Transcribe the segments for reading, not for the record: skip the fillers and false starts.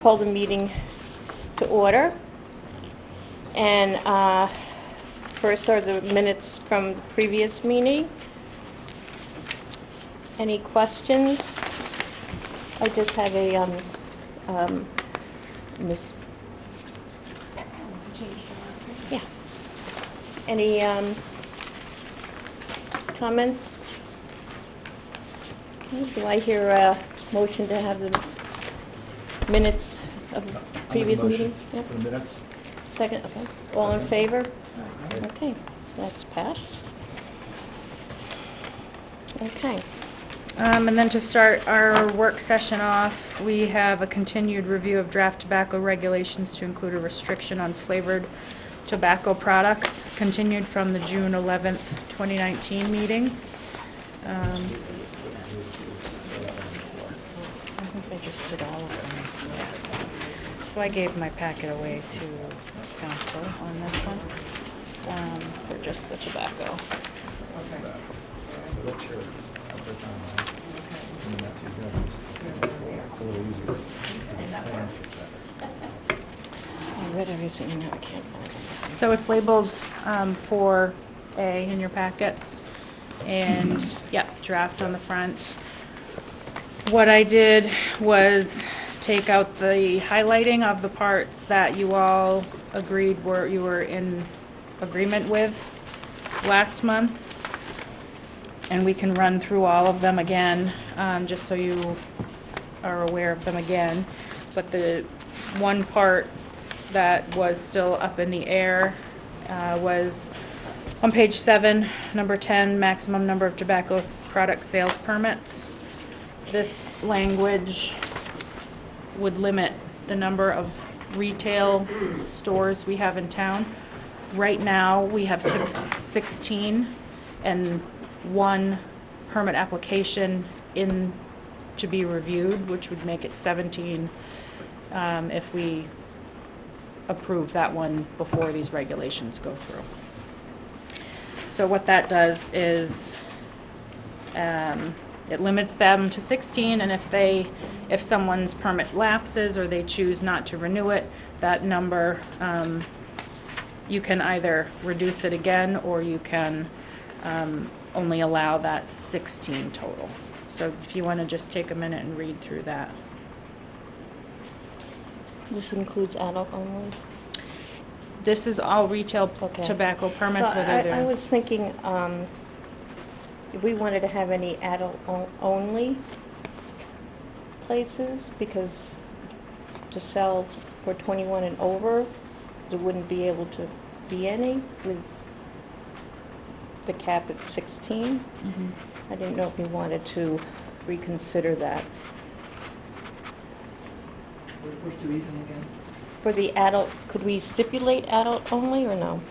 Call the meeting to order. And first are the minutes from the previous meeting. Any questions? I just have a miss. Yeah. Any comments? Okay, do I hear a motion to have the minutes of the previous meeting? Yep. For the minutes. Second, okay. All in favor? Okay, that's passed. Okay. And then to start our work session off, we have a continued review of draft tobacco regulations to include a restriction on flavored tobacco products, continued from the June 11th, 2019 meeting. I think they just did all of them. Yeah. So I gave my packet away to council on this one, for just the tobacco. I read everything, now I can't find it. So it's labeled 4A in your packets, and yeah, draft on the front. What I did was take out the highlighting of the parts that you all agreed you were in agreement with last month, and we can run through all of them again, just so you are aware of them again. But the one part that was still up in the air was on page 7, number 10, maximum number of tobacco product sales permits. This language would limit the number of retail stores we have in town. Right now, we have 16 and one permit application in to be reviewed, which would make it 17 if we approve that one before these regulations go through. So what that does is it limits them to 16, and if someone's permit lapses or they choose not to renew it, that number, you can either reduce it again, or you can only allow that 16 total. So if you want to just take a minute and read through that. This includes adult only? This is all retail tobacco permits, So whether they're... I was thinking, if we wanted to have any adult only places, because to sell for 21 and over, there wouldn't be able to be any with the cap at 16. Mm-hmm. I didn't know if we wanted to reconsider that. What's the reason again? For the adult, could we stipulate adult only or no?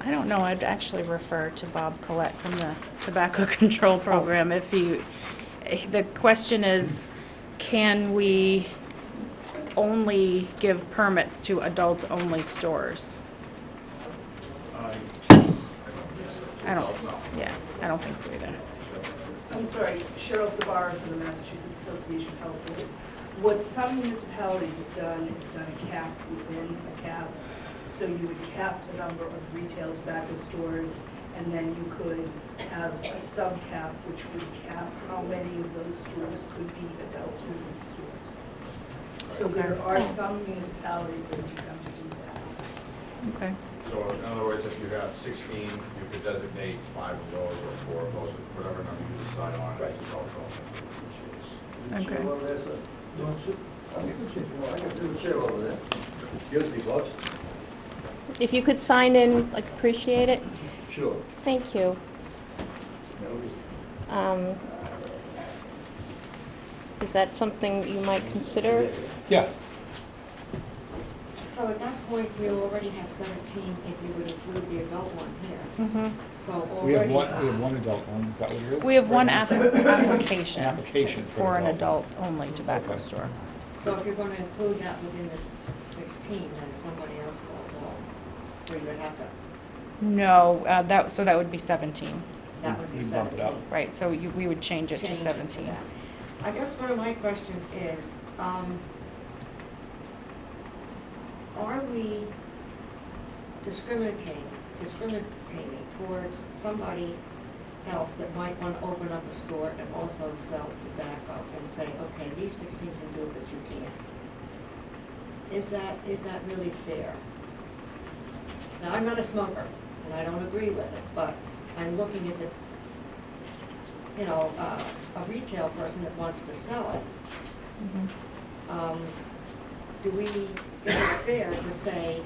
I don't know, I'd actually refer to Bob Collette from the Tobacco Control Program. If the question is, can we only give permits to adult-only stores? I don't think so either. I'm sorry, Cheryl Sabara from the Massachusetts Association of Health Boards. What some municipalities have done is done a cap within a cap. So you would cap the number of retail tobacco stores, and then you could have a sub-cap which would cap how many of those stores could be adult-only stores. So there are some municipalities that have begun to do that. Okay. So in other words, if you have 16, you could designate 5 of those or 4 of those, whatever number you decide on as adult-only. Okay. If you could sign in, I'd appreciate it. Sure. Thank you. Is that something you might consider? Yeah. So at that point, we already have 17 if you would include the adult one here. Mm-hmm. So We have already. one adult one, is that what it is? We have one application. An application for an adult-only tobacco store. So if you're going to include that within this 16, then somebody else falls off. So you would have to, No, that would be 17. that would be You bump it 17. up. Right, so we would change it to Change it 17. that. I guess one of my questions is, discriminating towards somebody else that might want to open up a store and also sell tobacco and say, okay, these 16 can do it, but you can't. Is that really fair? Now, I'm not a smoker, and I don't agree with it, but I'm looking at the, you know, a retail person that wants to sell it. Do we, is it fair to say,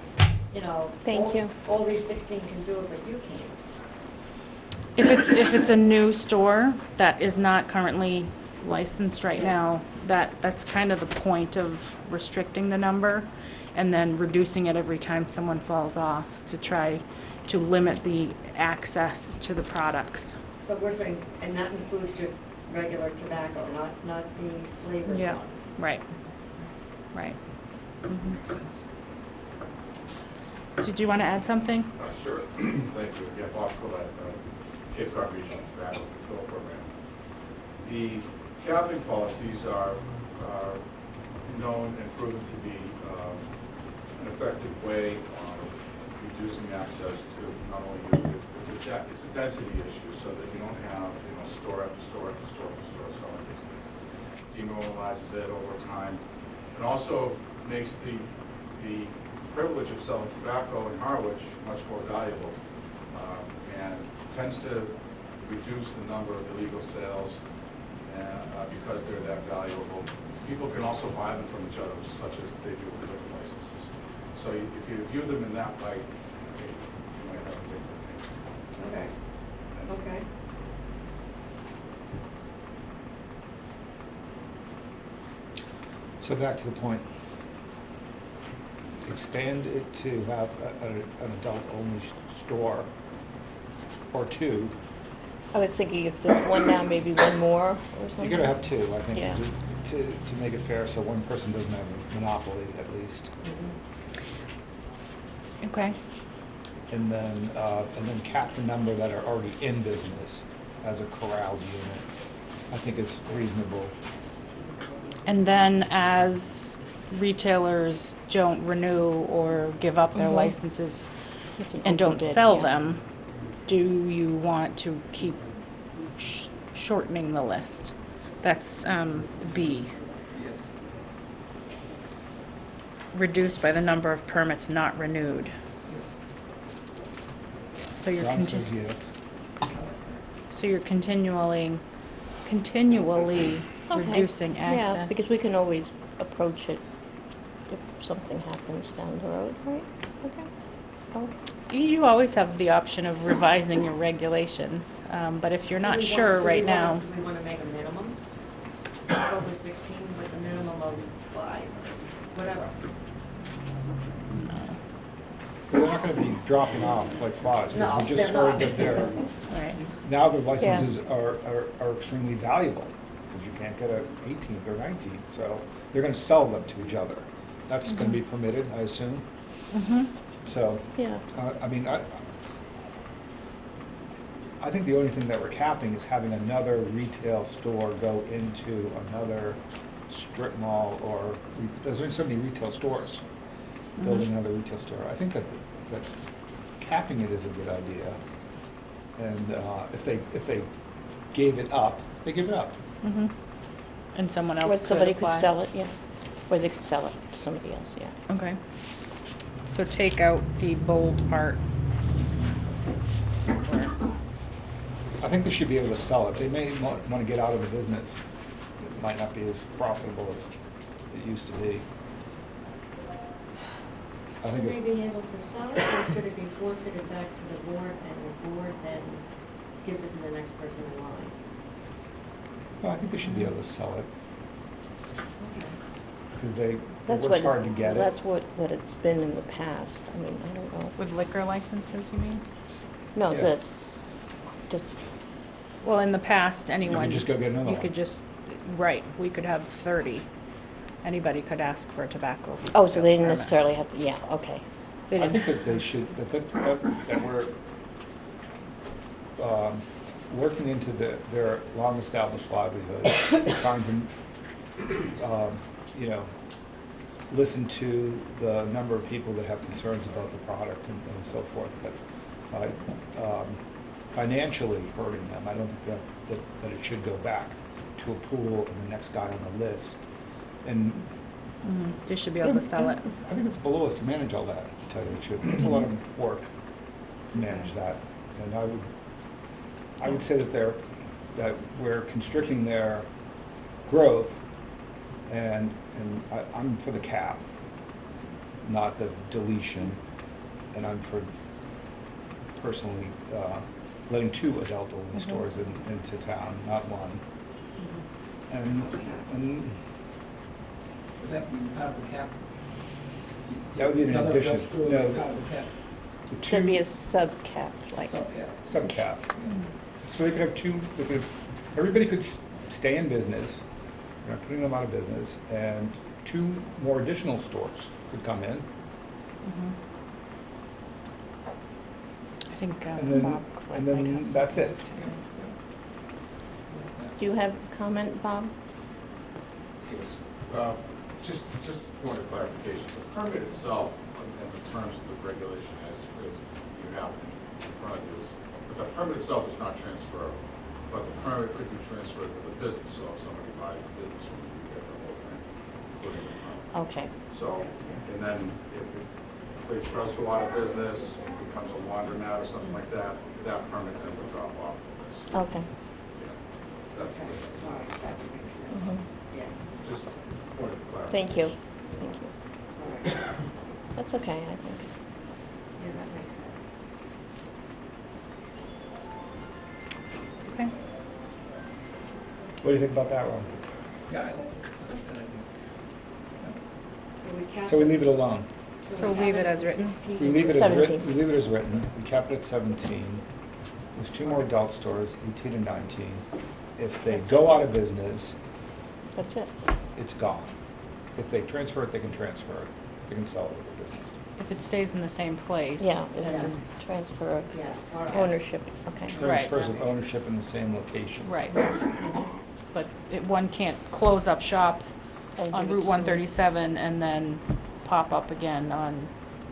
you know, Thank you. all these 16 can do it, but you can't? If it's a new store that is not currently licensed right now, that's kind of the point of restricting the number and then reducing it every time someone falls off to try to limit the access to the products. So we're saying, and that includes just regular tobacco, not these flavored Yeah. ones? Right. Right. Did you want to add something? Sure, thank you. Yeah, Bob Collette, Cape Cod Regional Tobacco Control Program. The capping policies are known and proven to be an effective way of reducing access to not only youth, it's a density issue, so that you don't have, you know, store after store after store after store selling these things. Demoralizes it over time, and also makes the privilege of selling tobacco in Harwich much more valuable, and tends to reduce the number of illegal sales because they're that valuable. People can also buy them from each other, such as they do with liquor licenses. So if you view them in that light, I think you might have a different opinion. Okay, okay. So back to the point. Expand it to have an adult-only store or two. I was thinking if there's one now, maybe one more or something. You gotta have two, I think, Yeah. to make it fair, so one person doesn't have a monopoly at least. Okay. And then cap the number that are already in business as a corralled unit. I think is reasonable. And then as retailers don't renew or give up their Mhm. licenses It's an and open don't bid, sell yeah. them, do you want to keep shortening the list? That's B. Reduced by the number of permits not renewed. So you're John says yes. so you're continually Okay. reducing Yeah, access. because we can always approach it if something happens down the road, right? Okay. Oh, You always have the option of revising your regulations, but if you're not sure right now, Do we want to make a minimum? Go with 16 with a minimum of 5, whatever. They're not gonna be dropping off like flies, because No, we just they're heard not. that they're, right? now their licenses are extremely valuable, because you can't get a 18th or 19th, so they're gonna sell them to each other. That's gonna be permitted, I assume, Mm-hmm. so. yeah. I mean, I think the only thing that we're capping is having another retail store go into another strip mall, or, there's only so many retail stores, building another retail store. I think that capping it is a good idea. And if they gave it up, they give it up. Mm-hmm. And someone Or else could somebody could apply. sell it, yeah. Or they could sell it to somebody else, yeah. Okay. So take out the bold part. I think they should be able to sell it. They may want to get out of the business. It might not be as profitable as it used to be. I Should think they be able to sell it, or should it be forfeited back to the board, and the board then gives it to the next person in line? well, I think they should be able to sell it, Okay. because they That's worked what, hard to get it. that's what it's been in the past. I mean, I don't know. With liquor licenses, you mean? No, Yeah. this, just, Well, in the past, anyone. just go get another You one. could just, right, we could have 30. Anybody could ask for a tobacco oh, so sales they didn't permit. necessarily have to, yeah, okay. They I didn't- think that they should, that we're working into their long-established livelihood, trying to, you know, listen to the number of people that have concerns about the product and so forth, but financially hurting them, I don't think that it should go back to a pool and the next guy on the list. And They should be able to sell it. I think it's below us to manage all that, to tell you the truth. It's a lot of work to manage that. And I would say that we're constricting their growth, and I'm for the cap, not the deletion. And I'm for personally letting 2 adult-only stores into town, not 1. And Would that be part of the cap? that would be an Another addition. adult store No, would be part of the cap? the Should be 2 a sub-cap, like, Sub-cap. sub-cap. So they could have 2, everybody could stay in business, you're not putting them out of business, and 2 more additional stores could come in. I think, And then, Bob and might then have that's it. do you have a comment, Bob? Yes. Just a point of clarification, the permit itself and the terms of the regulation as you have in front of you is, but the permit itself is not transferable, but the permit could be transferred to the business, so if somebody buys a business, you get the whole thing, including the permit. Okay, So, and then if the place does go out of business, becomes a laundromat or something like that, that permit then would drop off from this. okay. Yeah, that's Okay, all right, that would make sense. Mhm. Yeah, just a point of clarification. Thank you, thank you. all right. That's okay, I think. Yeah, that makes sense. okay. What do you think about that, Ron? Yeah, I like that idea. So we cap. So we leave it alone. So we leave have it as at written. 16. We leave it as written, 17. we leave it as written, we cap it at 17. There's 2 more adult stores, 18 and 19. If they go out of business, That's it. it's gone. If they transfer it, they can transfer it. They can sell it with their business. If it stays in the same place. Yeah, it has Yeah. a transfer of Yeah, all right. ownership, okay. Transfers that of makes ownership in the same location. Right. But one can't close up shop And on do it Route soon. 137 and then pop up again on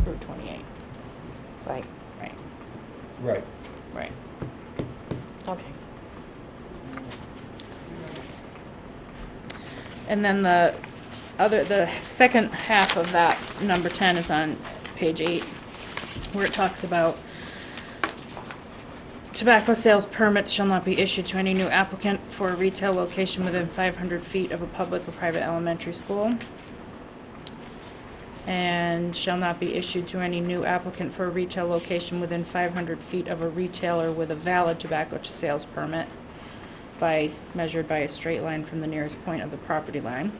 Route 28. Right, Right, Right. right. okay. And then the second half of that, number 10, is on page 8, where it talks about tobacco sales permits shall not be issued to any new applicant for a retail location within 500 feet of a public or private elementary school. And shall not be issued to any new applicant for a retail location within 500 feet of a retailer with a valid tobacco sales permit measured by a straight line from the nearest point of the property line.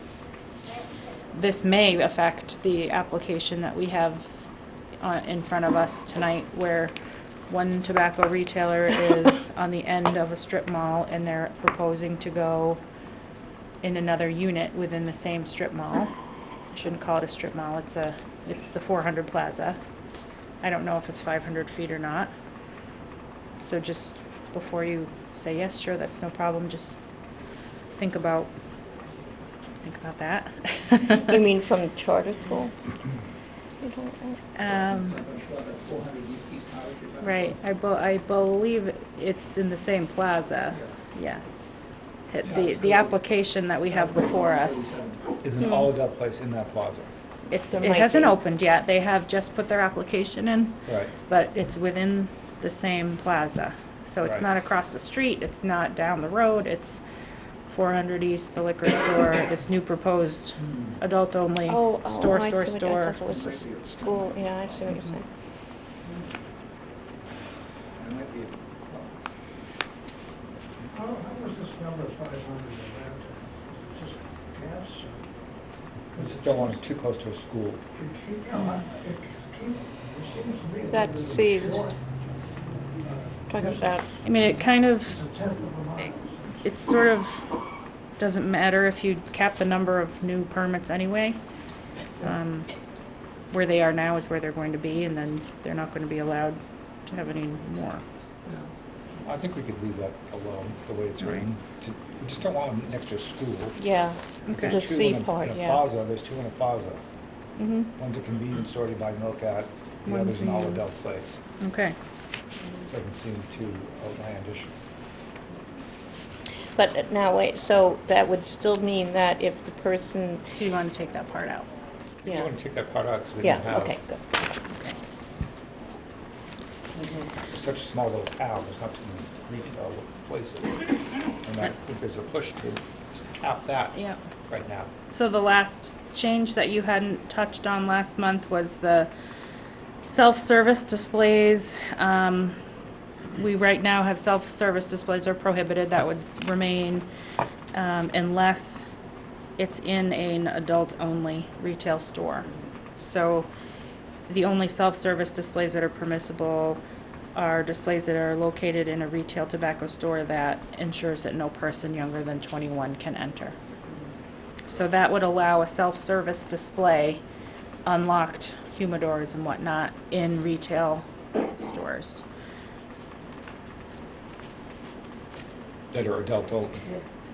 This may affect the application that we have in front of us tonight, where one tobacco retailer is on the end of a strip mall and they're proposing to go in another unit within the same strip mall. I shouldn't call it a strip mall, it's the 400 Plaza. I don't know if it's 500 feet or not. So just before you say yes, sure, that's no problem, just think about that. You mean from charter school? You don't- Um, I'm not sure that 400 East Harwich is that? Right, I believe it's in the same plaza, Yeah. yes. The application that we have before us, Is an all-adult place in that plaza. There it might hasn't be. opened yet, they have just put their application in, Right. but it's within the same plaza. So it's Right. not across the street, it's not down the road, it's 400 East, the liquor store, this new proposed adult-only Oh, store. I thought it was a school, yeah, I see what you're saying. It might be, How was this number 500 arrived at? Was it just gas? We just don't want it too close to a school. It seems to me that That's it's the- short. Talking about, I mean, it kind of, It's a tenth of a mile. it sort of doesn't matter if you cap the number of new permits anyway. Where they are now is where they're going to be, and then they're not going to be allowed to have any more. I think we could leave that alone, the way it's written. We just don't want them next to a school. yeah, Okay. the There's 2 C in a- part, In a yeah. plaza, there's 2 in a plaza. Mm-hmm, One's a convenience store you buy milk at, the One's other's an a- all-adult place. okay. Doesn't seem too outlandish. But now, wait, so that would still mean that if the person, So you want to take that part out? You yeah, want to take that part out because we yeah, don't have, okay, good. Okay. it's such a small little town, there's not too many retail places. And I think there's a push to cap that Yeah. right now. So the last change that you hadn't touched on last month was the self-service displays. We right now have self-service displays are prohibited. That would remain unless it's in an adult-only retail store. So the only self-service displays that are permissible are displays that are located in a retail tobacco store that ensures that no person younger than 21 can enter. So that would allow a self-service display, unlocked humidors and whatnot, in retail stores. That are adult only.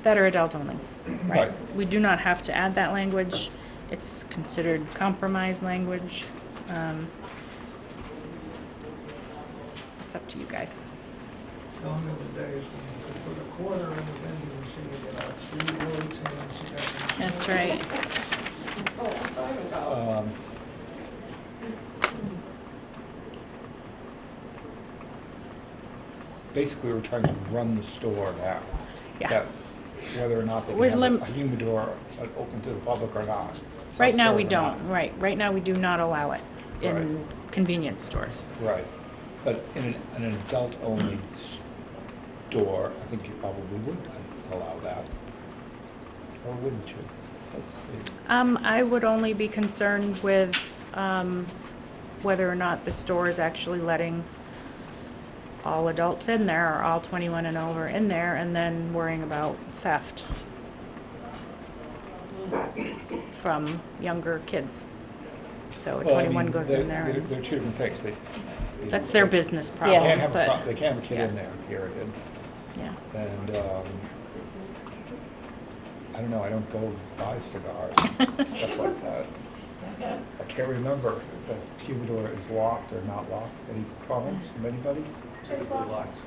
That are adult only, right? Right. We do not have to add that language. It's considered compromise language. It's up to you guys. Gone are the days when you could put a quarter in the vending machine and get out 3 votes and cigarettes. That's right. That's all I'm talking about. Basically, we're trying to run the store now. Yeah. That whether or not they We're can have a lim- humidor open to the public or not. Right now, we Self-serve or not. don't, right. Right now, we do not allow it in Right. convenience stores. Right, but in an adult-only store, I think you probably would allow that. Or wouldn't you? Let's see. I would only be concerned with whether or not the store is actually letting all adults in there or all 21 and over in there, and then worrying about theft from younger kids. So a Well, I 21 mean, goes in there, and They're two different things. that's their business They problem, can't have a, but, they can't have a kid in yeah. there, period. yeah. And, I don't know, I don't go buy cigars, stuff like that. I can't remember if the humidor is locked or not locked. Any comments from anybody? Typically locked.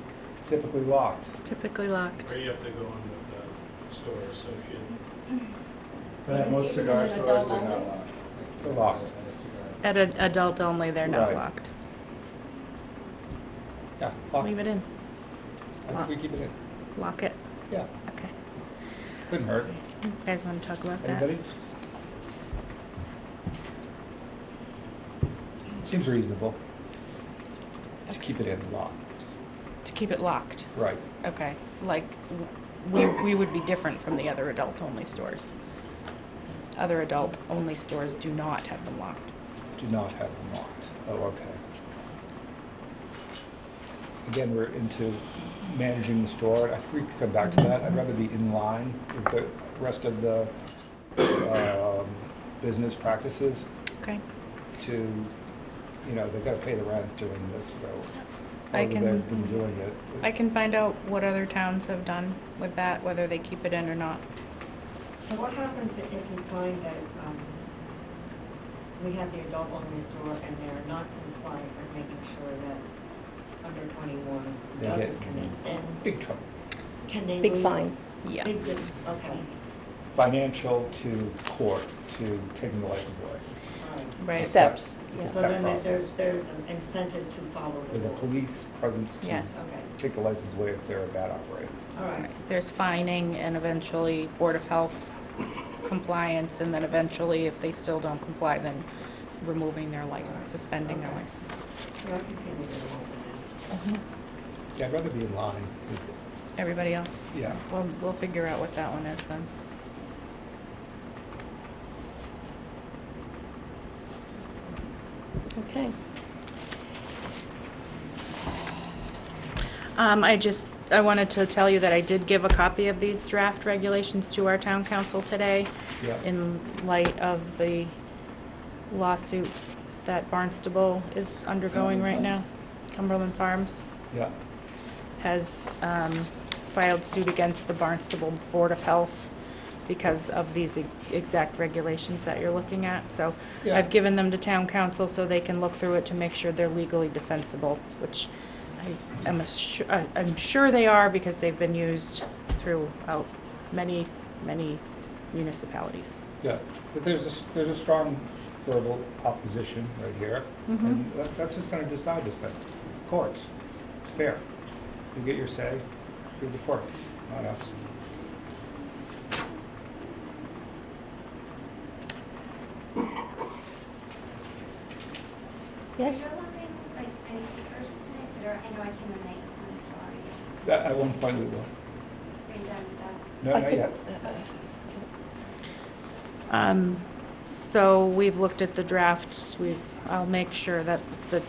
Typically locked. It's typically locked. Or you have to go in with the store associate. But at most cigar stores, they're not locked. They're locked. At an adult only, they're not Right. locked. Yeah, locked. Leave it in. I think we keep it in. Lock it. Yeah, Okay. couldn't hurt. You guys want to talk about that? Anybody? Seems reasonable to keep it in locked. To keep it locked. Right. Okay, like, we would be different from the other adult-only stores. Other adult-only stores do not have them locked. Do not have them locked. Oh, okay. Again, we're into managing the store. I think we could come back to that. I'd rather be in line with the rest of the business practices Okay. to, you know, they've got to pay the rent doing this, so I however can- they've been doing it. I can find out what other towns have done with that, whether they keep it in or not. So what happens if you find that, we have the adult only store and they're not compliant with making sure that under 21 They doesn't get come in? Then big trouble. can they lose? Big fine. Yeah. Big dis, okay, Financial to court to taking the license away. all right. Right. Steps. It's a So step then process. there's an incentive to follow the There's a rules. police presence to Yes. Okay, take the license away if they're a bad operator. all right. Right. There's fining and eventually Board of Health compliance, and then eventually, if they still don't comply, then removing their license, suspending their license. So I can see we did a lot with that. Yeah, I'd rather be in line with, Everybody else? yeah. We'll figure out what that one is then. Okay. I wanted to tell you that I did give a copy of these draft regulations to our town council today Yeah. in light of the lawsuit that Barnstable is undergoing right now. Cumberland Farms Yeah, has filed suit against the Barnstable Board of Health because of these exact regulations that you're looking at. So Yeah. I've given them to town council so they can look through it to make sure they're legally defensible, which I'm sure they are because they've been used throughout many, many municipalities. Yeah, but there's a strong verbal opposition right here, and that's just gonna decide this thing. Courts, it's fair. You get your say, do the court, not us. Yes? Are you allowing, like, any speakers tonight, or I know I came in late, I'm sorry. At one point we will. Are you done with that? No, I not think- yet. So we've looked at the drafts, I'll make sure that the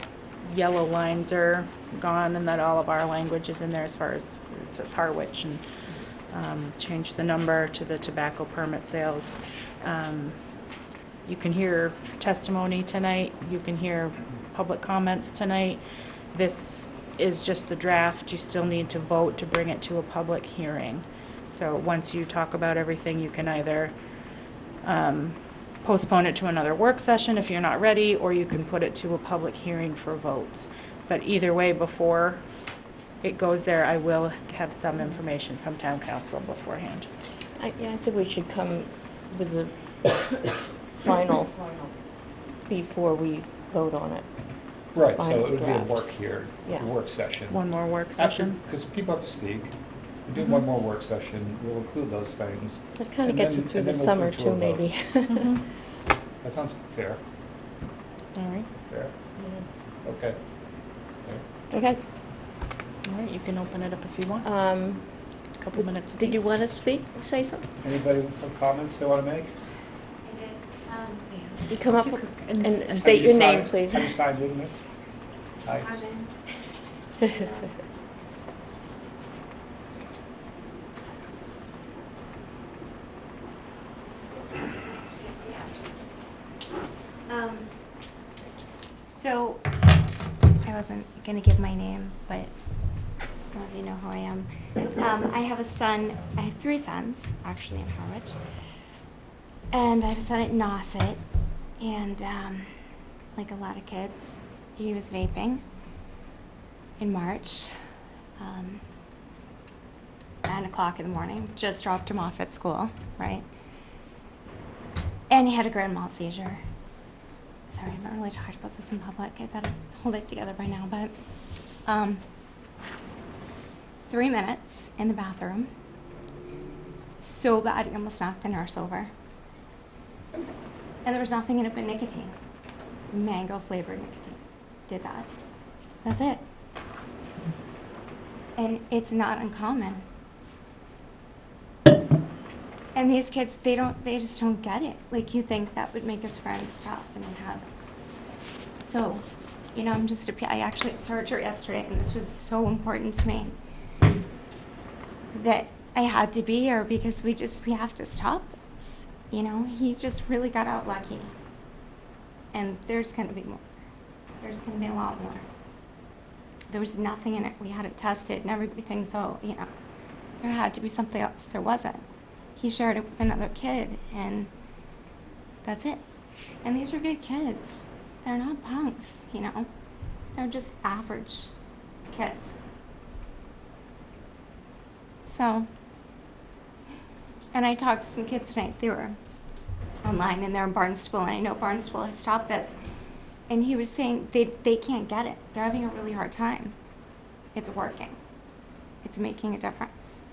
yellow lines are gone and that all of our language is in there as far as, it says Harwich, and change the number to the tobacco permit sales. You can hear testimony tonight, you can hear public comments tonight. This is just the draft, you still need to vote to bring it to a public hearing. So once you talk about everything, you can either postpone it to another work session if you're not ready, or you can put it to a public hearing for votes. But either way, before it goes there, I will have some information from town council beforehand. Yeah, I think we should come with the final before we vote on it. Right, so Final it would be a draft. work here, Yeah. a work session. One more work session. Because people have to speak. We do one more work session, we'll include those things. It kind of And gets then- us through and the then we'll summer put to a too, vote. maybe. Mhm. That sounds fair, All right, fair, okay. Okay. all right, you can open it up if you want, a couple minutes Did you apiece. want to speak, say something? Anybody have comments they want to make? I did, You come up And- and and state your name, Have please. you signed in this? Hi. I'm in. So, I wasn't gonna give my name, but some of you know who I am. I have a son, I have 3 sons, actually, in Harwich. And I have a son at Nauset, and, like a lot of kids, he was vaping in March. 9 o'clock in the morning, just dropped him off at school, right? And he had a grand mal seizure. Sorry, I haven't really talked about this in public. I better hold it together by now, but 3 minutes in the bathroom. So bad he almost knocked the nurse over. And there was nothing in it but nicotine. Mango flavored nicotine. Did that. That's it. And it's not uncommon. And these kids, they just don't get it. Like, you think that would make his friends stop, and it hasn't. So, you know, I actually had surgery yesterday, and this was so important to me that I had to be here because we have to stop this. You know, he just really got out lucky. And there's gonna be more. There's gonna be a lot more. There was nothing in it. We had it tested, and everybody thinks, oh, you know, there had to be something else. There wasn't. He shared it with another kid, and that's it. And these are good kids. They're not punks, you know. They're just average kids. So, and I talked to some kids tonight. They were online, and they're in Barnstable, and I know Barnstable has stopped this. And he was saying they can't get it. They're having a really hard time. It's working. It's making a difference.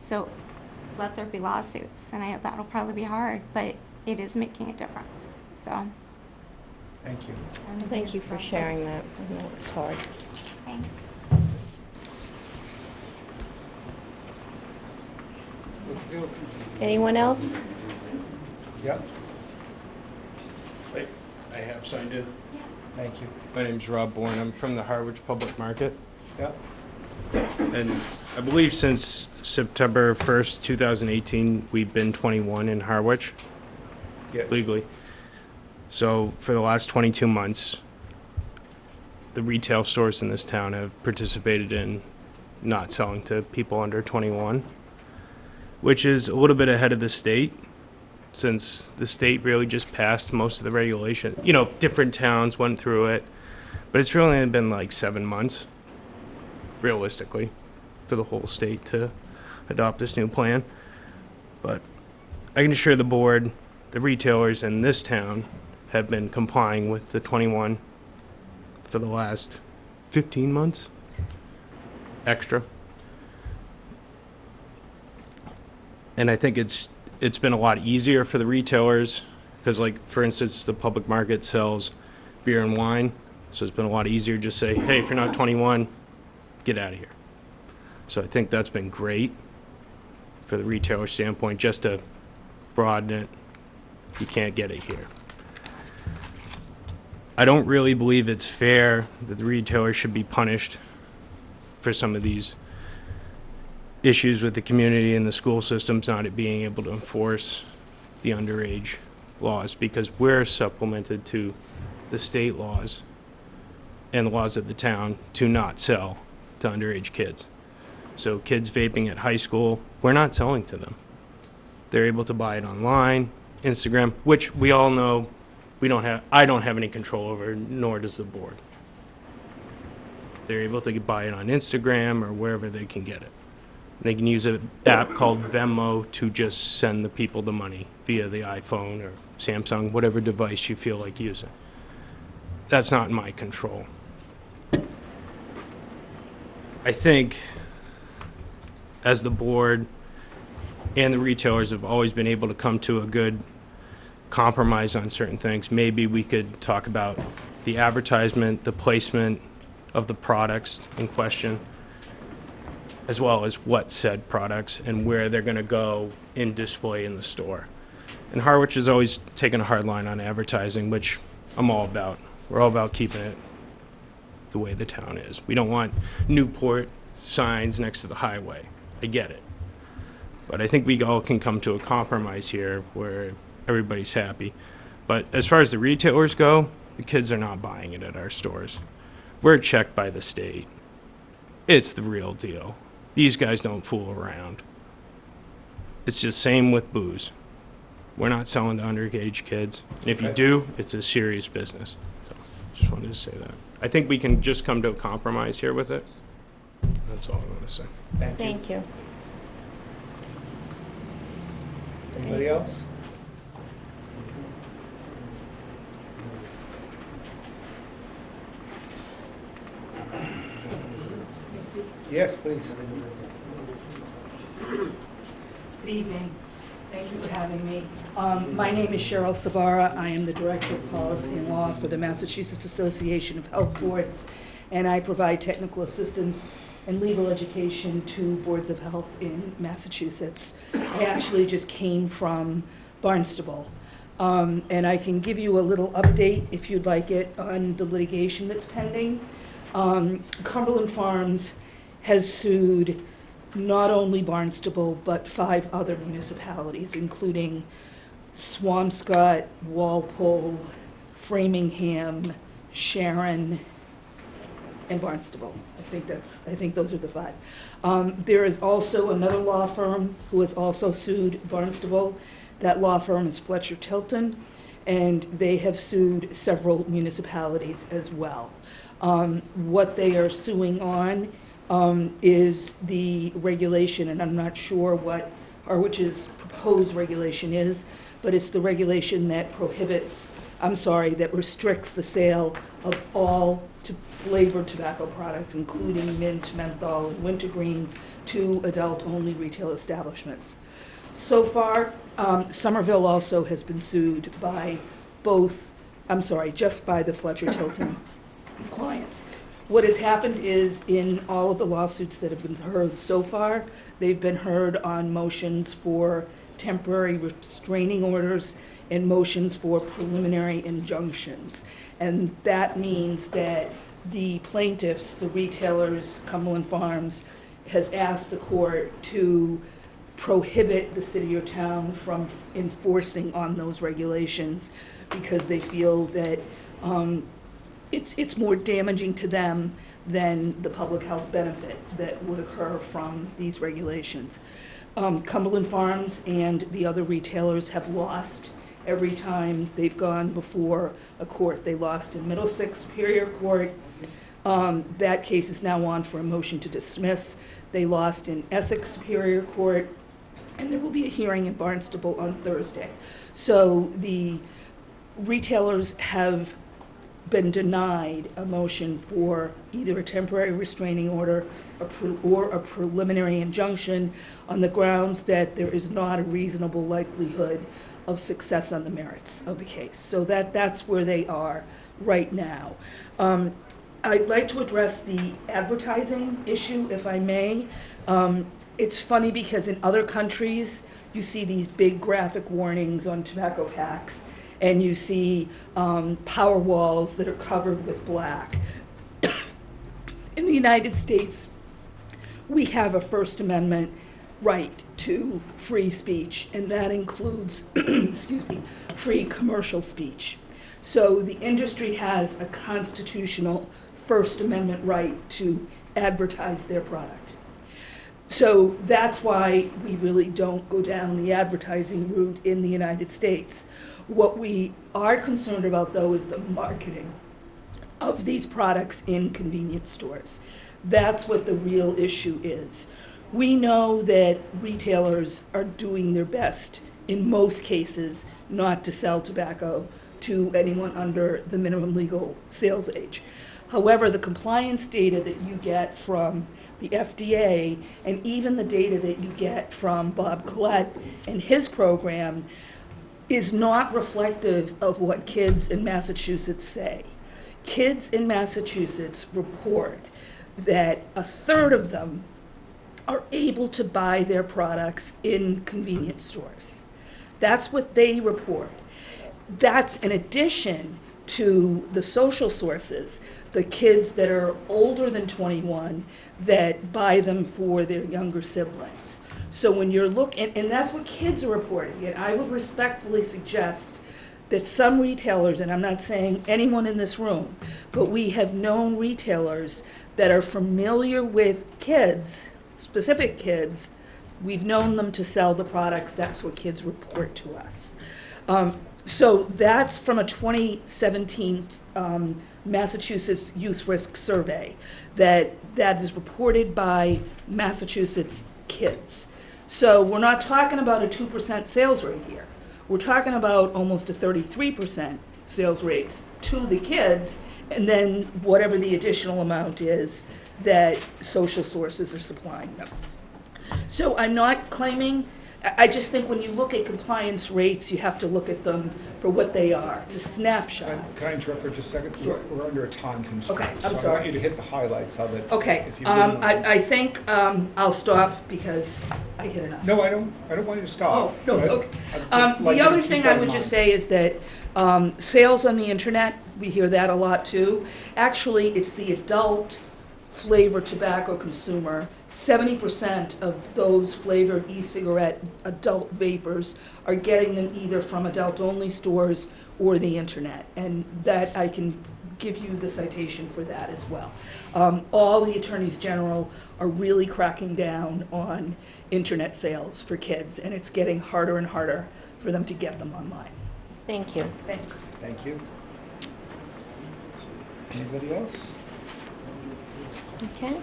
So let there be lawsuits, and I know that'll probably be hard, but it is making a difference. So Thank you. Thank you for sharing that. I know it's hard. thanks. Anyone else? Yep, Wait, I have signed in. thank you. My name's Rob Bourne. I'm from the Harwich Public Market. Yep, And I believe since September 1st, 2018, we've been 21 in Harwich yes. legally. So for the last 22 months, the retail stores in this town have participated in not selling to people under 21. which is a little bit ahead of the state, since the state really just passed most of the regulation. You know, different towns went through it, but it's really only been like 7 months, realistically, for the whole state to adopt this new plan. But I can assure the board, the retailers in this town have been complying with the 21 for the last 15 months extra. And I think it's been a lot easier for the retailers because, like, for instance, the public market sells beer and wine, so it's been a lot easier to just say, hey, if you're not 21, get out of here. So I think that's been great for the retailer standpoint, just to broaden it. You can't get it here. I don't really believe it's fair that the retailer should be punished for some of these issues with the community and the school systems not being able to enforce the underage laws, because we're supplemented to the state laws and the laws of the town to not sell to underage kids. So kids vaping at high school, we're not selling to them. They're able to buy it online, Instagram, which we all know I don't have any control over, nor does the board. They're able to buy it on Instagram or wherever they can get it. They can use an app called Venmo to just send the people the money via the iPhone or Samsung, whatever device you feel like using. That's not in my control. I think as the board and the retailers have always been able to come to a good compromise on certain things, maybe we could talk about the advertisement, the placement of the products in question, as well as what said products and where they're going to go in display in the store. And Harwich has always taken a hard line on advertising, which I'm all about. We're all about keeping it the way the town is. We don't want Newport signs next to the highway. I get it. But I think we all can come to a compromise here where everybody's happy. But as far as the retailers go, the kids are not buying it at our stores. We're checked by the state. It's the real deal. These guys don't fool around. It's just same with booze. We're not selling to underage kids. And if you do, it's a serious business. So just wanted to say that. I think we can just come to a compromise here with it. That's all I want to say. Thank you. Anybody else? Yes, please. Good evening. Thank you for having me. My name is Cheryl Sabara. I am the Director of Policy and Law for the Massachusetts Association of Health Boards, and I provide technical assistance and legal education to boards of health in Massachusetts. I actually just came from Barnstable, and I can give you a little update, if you'd like it, on the litigation that's pending. Cumberland Farms has sued not only Barnstable, but 5 other municipalities, including Swampscott, Walpole, Framingham, Sharon, and Barnstable. I think those are the 5. There is also another law firm who has also sued Barnstable. That law firm is Fletcher Tilton, and they have sued several municipalities as well. What they are suing on is the regulation, and I'm not sure what Harwich's proposed regulation is, but it's the regulation that that restricts the sale of all flavored tobacco products, including mint, menthol, and wintergreen, to adult-only retail establishments. So far, Somerville also has been sued by just by the Fletcher Tilton clients. What has happened is, in all of the lawsuits that have been heard so far, they've been heard on motions for temporary restraining orders and motions for preliminary injunctions. And that means that the plaintiffs, the retailers, Cumberland Farms, has asked the court to prohibit the city or town from enforcing on those regulations because they feel that it's more damaging to them than the public health benefit that would occur from these regulations. Cumberland Farms and the other retailers have lost every time they've gone before a court. They lost in Middlesex Superior Court. That case is now on for a motion to dismiss. They lost in Essex Superior Court, and there will be a hearing in Barnstable on Thursday. So the retailers have been denied a motion for either a temporary restraining order or a preliminary injunction on the grounds that there is not a reasonable likelihood of success on the merits of the case. So that's where they are right now. I'd like to address the advertising issue, if I may. It's funny because in other countries, you see these big graphic warnings on tobacco packs, and you see power walls that are covered with black. In the United States, we have a First Amendment right to free speech, and that includes, excuse me, free commercial speech. So the industry has a constitutional First Amendment right to advertise their product. So that's why we really don't go down the advertising route in the United States. What we are concerned about, though, is the marketing of these products in convenience stores. That's what the real issue is. We know that retailers are doing their best, in most cases, not to sell tobacco to anyone under the minimum legal sales age. However, the compliance data that you get from the FDA and even the data that you get from Bob Collette and his program is not reflective of what kids in Massachusetts say. Kids in Massachusetts report that a third of them are able to buy their products in convenience stores. That's what they report. That's in addition to the social sources, the kids that are older than 21 that buy them for their younger siblings. So when you're looking, and that's what kids are reporting, and I would respectfully suggest that some retailers, and I'm not saying anyone in this room, but we have known retailers that are familiar with kids, specific kids. We've known them to sell the products. That's what kids report to us. So that's from a 2017 Massachusetts Youth Risk Survey that is reported by Massachusetts kids. So we're not talking about a 2% sales rate here. We're talking about almost a 33% sales rates to the kids, and then whatever the additional amount is that social sources are supplying them. So I'm not claiming, I just think when you look at compliance rates, you have to look at them for what they are. It's a snapshot. Can I interrupt for just a second? Sure. We're under a time constraint. Okay, I'm So I sorry. want you to hit the highlights of it. Okay, if you wouldn't mind. I think I'll stop because I hit enough. No, I don't want you to stop. Oh, no, but okay. I'd just like The you to other keep thing that I in would just mind. say is that sales on the internet, we hear that a lot too. Actually, it's the adult flavored tobacco consumer. 70% of those flavored e-cigarette adult vapors are getting them either from adult-only stores or the internet. And that, I can give you the citation for that as well. All the attorneys general are really cracking down on internet sales for kids, and it's getting harder and harder for them to get them online. Thank you. Thanks. Thank you. Anybody else? Okay.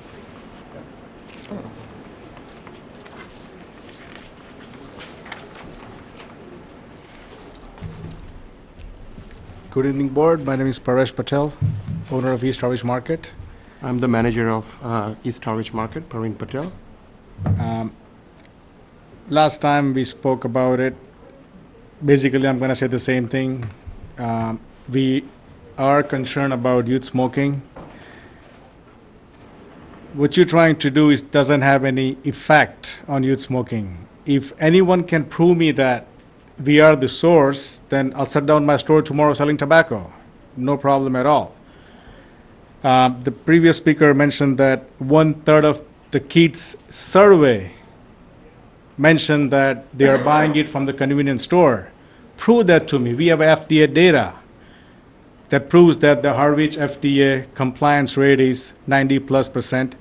Good evening, board. My name is Paresh Patel, owner of East Harwich Market. I'm the manager of East Harwich Market, Parveen Patel. Last time we spoke about it, basically I'm going to say the same thing. We are concerned about youth smoking. What you're trying to do is doesn't have any effect on youth smoking. If anyone can prove me that we are the source, then I'll shut down my store tomorrow selling tobacco. No problem at all. The previous speaker mentioned that 1/3 of the kids survey mentioned that they are buying it from the convenience store. Prove that to me. We have FDA data that proves that the Harwich FDA compliance rate is 90+%.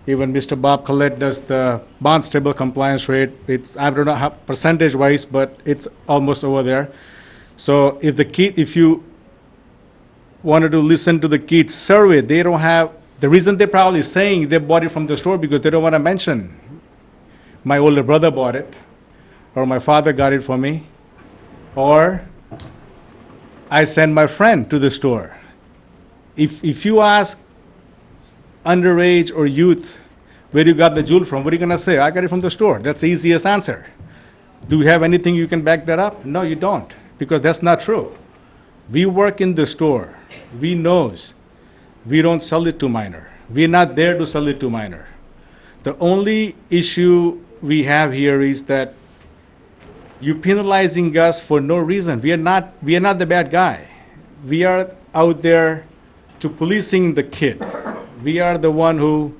Even Mr. Bob Collette does the bond-stable compliance rate. I don't know how percentage-wise, but it's almost over there. So if you wanted to listen to the kids' survey, they don't have, the reason they're probably saying they bought it from the store because they don't want to mention my older brother bought it, or my father got it for me, or I sent my friend to the store. If you ask underage or youth, where you got the jewel from, what are you going to say? I got it from the store. That's the easiest answer. Do you have anything you can back that up? No, you don't, because that's not true. We work in the store. We knows. We don't sell it to minor. We're not there to sell it to minor. The only issue we have here is that you penalizing us for no reason. We are not the bad guy. We are out there to policing the kid. We are the one who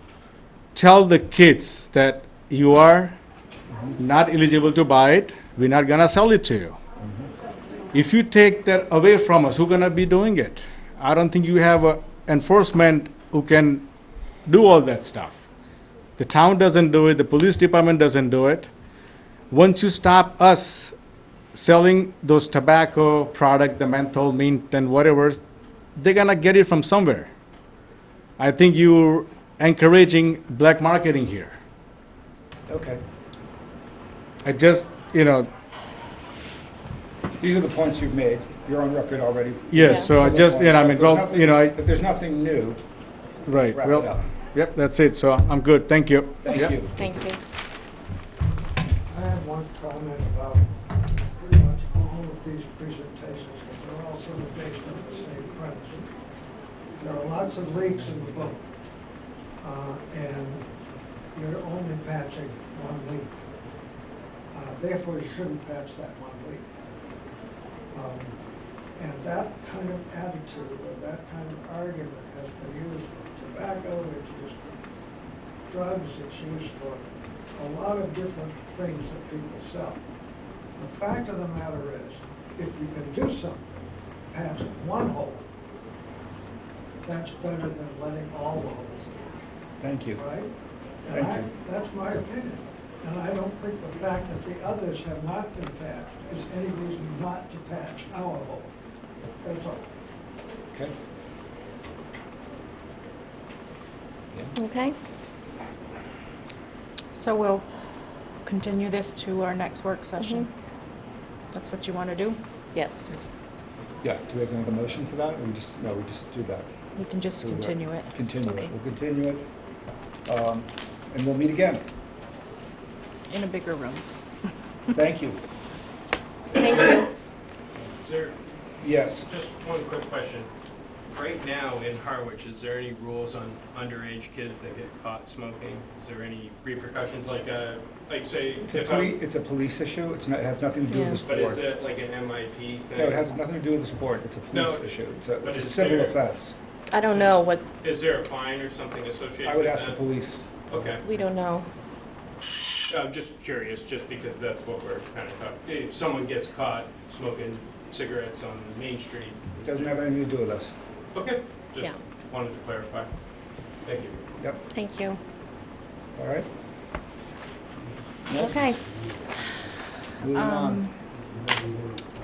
tell the kids that you are not eligible to buy it. We're not gonna sell it to you. If you take that away from us, who's gonna be doing it? I don't think you have a enforcement who can do all that stuff. The town doesn't do it, the police department doesn't do it. Once you stop us selling those tobacco product, the menthol, mint, and whatever, they're gonna get it from somewhere. I think you're encouraging black marketing here. Okay. I just, These are the points you've made. You're on record already. yeah, Yeah. so I Some of the just, points. I mean, If there's well, nothing- If there's nothing new, right, wrap it well, up. yep, that's it, so I'm good, thank you. Thank Yep. you. Thank you. I have one comment about pretty much all of these presentations, because they're all sort of based on the same premise. There are lots of leaks in the boat, and you're only patching one leak. Therefore, you shouldn't patch that one leak. And that kind of attitude, or that kind of argument has been used for tobacco, it's used for drugs, it's used for a lot of different things that people sell. The fact of the matter is, if you can do something, patch one hole, that's better than letting all the holes leak, Thank you. right? Thank And you. that's my opinion. And I don't think the fact that the others have not been patched is any reason not to patch our hole. That's all. Okay. Okay. So we'll continue this to our next work session. That's what you want to do? Yes. Yeah, do we have to make a motion for that, or we just do that? We can just Do that. continue it. Continue Okay. it, we'll continue it, and we'll meet again. In a bigger room. Thank you. Thank you. Is there, Yes. just one quick question. Right now in Harwich, is there any rules on underage kids that get caught smoking? Is there any repercussions, like say, It's a police issue, it has nothing to do with the but is sport. it like an MIP thing? No, it has nothing to do with the sport, it's a No, police issue, it's but a is civil there- offense. I don't know what, Is there a fine or something associated with that? I would ask the police. Okay. we don't know. I'm just curious, just because that's what we're kind of talking. If someone gets caught smoking cigarettes on Main Street. is Doesn't there- have anything to do with us. Okay, just Yeah. wanted to clarify. Thank you. Yep, Thank you. all right. Next. Okay. Moving on.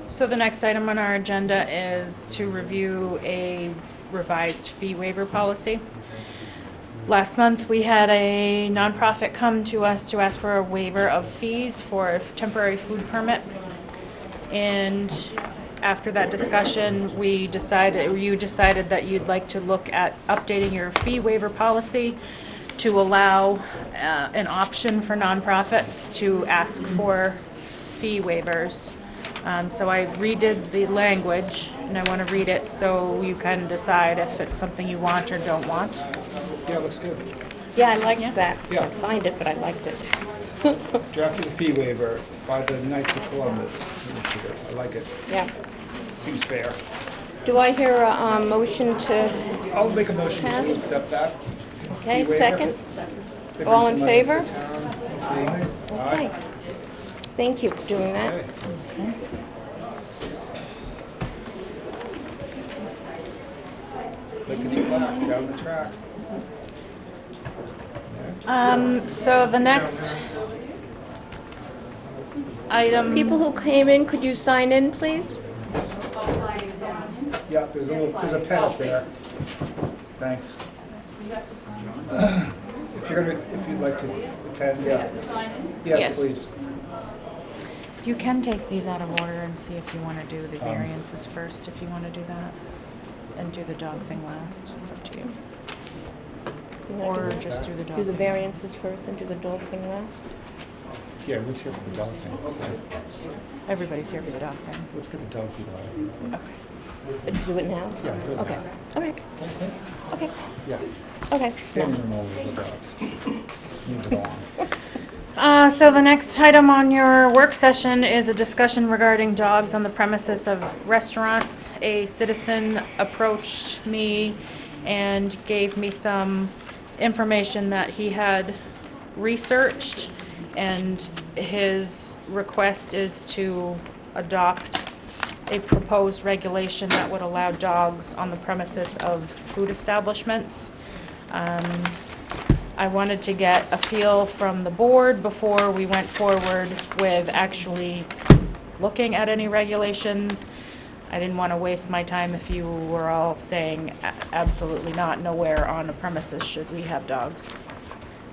So the next item on our agenda is to review a revised fee waiver policy. Last month, we had a nonprofit come to us to ask for a waiver of fees for a temporary food permit. And after that discussion, you decided that you'd like to look at updating your fee waiver policy to allow an option for nonprofits to ask for fee waivers. So I redid the language, and I want to read it so you can decide if it's something you want or don't want. Yeah, looks good. Yeah, I liked Yeah. that. Yeah. Can't find it, but I liked it. Drafted a fee waiver by the Knights of Columbus Initiative. I like it. Yeah. Seems fair. Do I hear a motion to, I'll make a motion to Pass. accept that. okay, Fee waiver. second? Give All me in some money for favor? the town. Okay. Thank you for doing that. Okay. Clickety clack, down the track. Next. So the next item. People who came in, could you sign in, please? Yeah, there's a pen up there. Thanks. If you'd like to attend, yeah. Yes. Yes, please. You can take these out of order and see if you want to do the variances first, if you want to do that. And do the dog thing last. It's up to you. Or just do the dog Do the thing. variances first and do the dog thing last? Yeah, let's hear from the dog thing. Everybody's here for the dog thing. Let's get the dog thing. Okay. Do it now? Yeah, do it Okay, now. all right, okay, Yeah, okay. standing room over the dogs. Let's move it along. So the next item on your work session is a discussion regarding dogs on the premises of restaurants. A citizen approached me and gave me some information that he had researched, and his request is to adopt a proposed regulation that would allow dogs on the premises of food establishments. I wanted to get a feel from the board before we went forward with actually looking at any regulations. I didn't want to waste my time if you were all saying absolutely not, nowhere on a premises should we have dogs.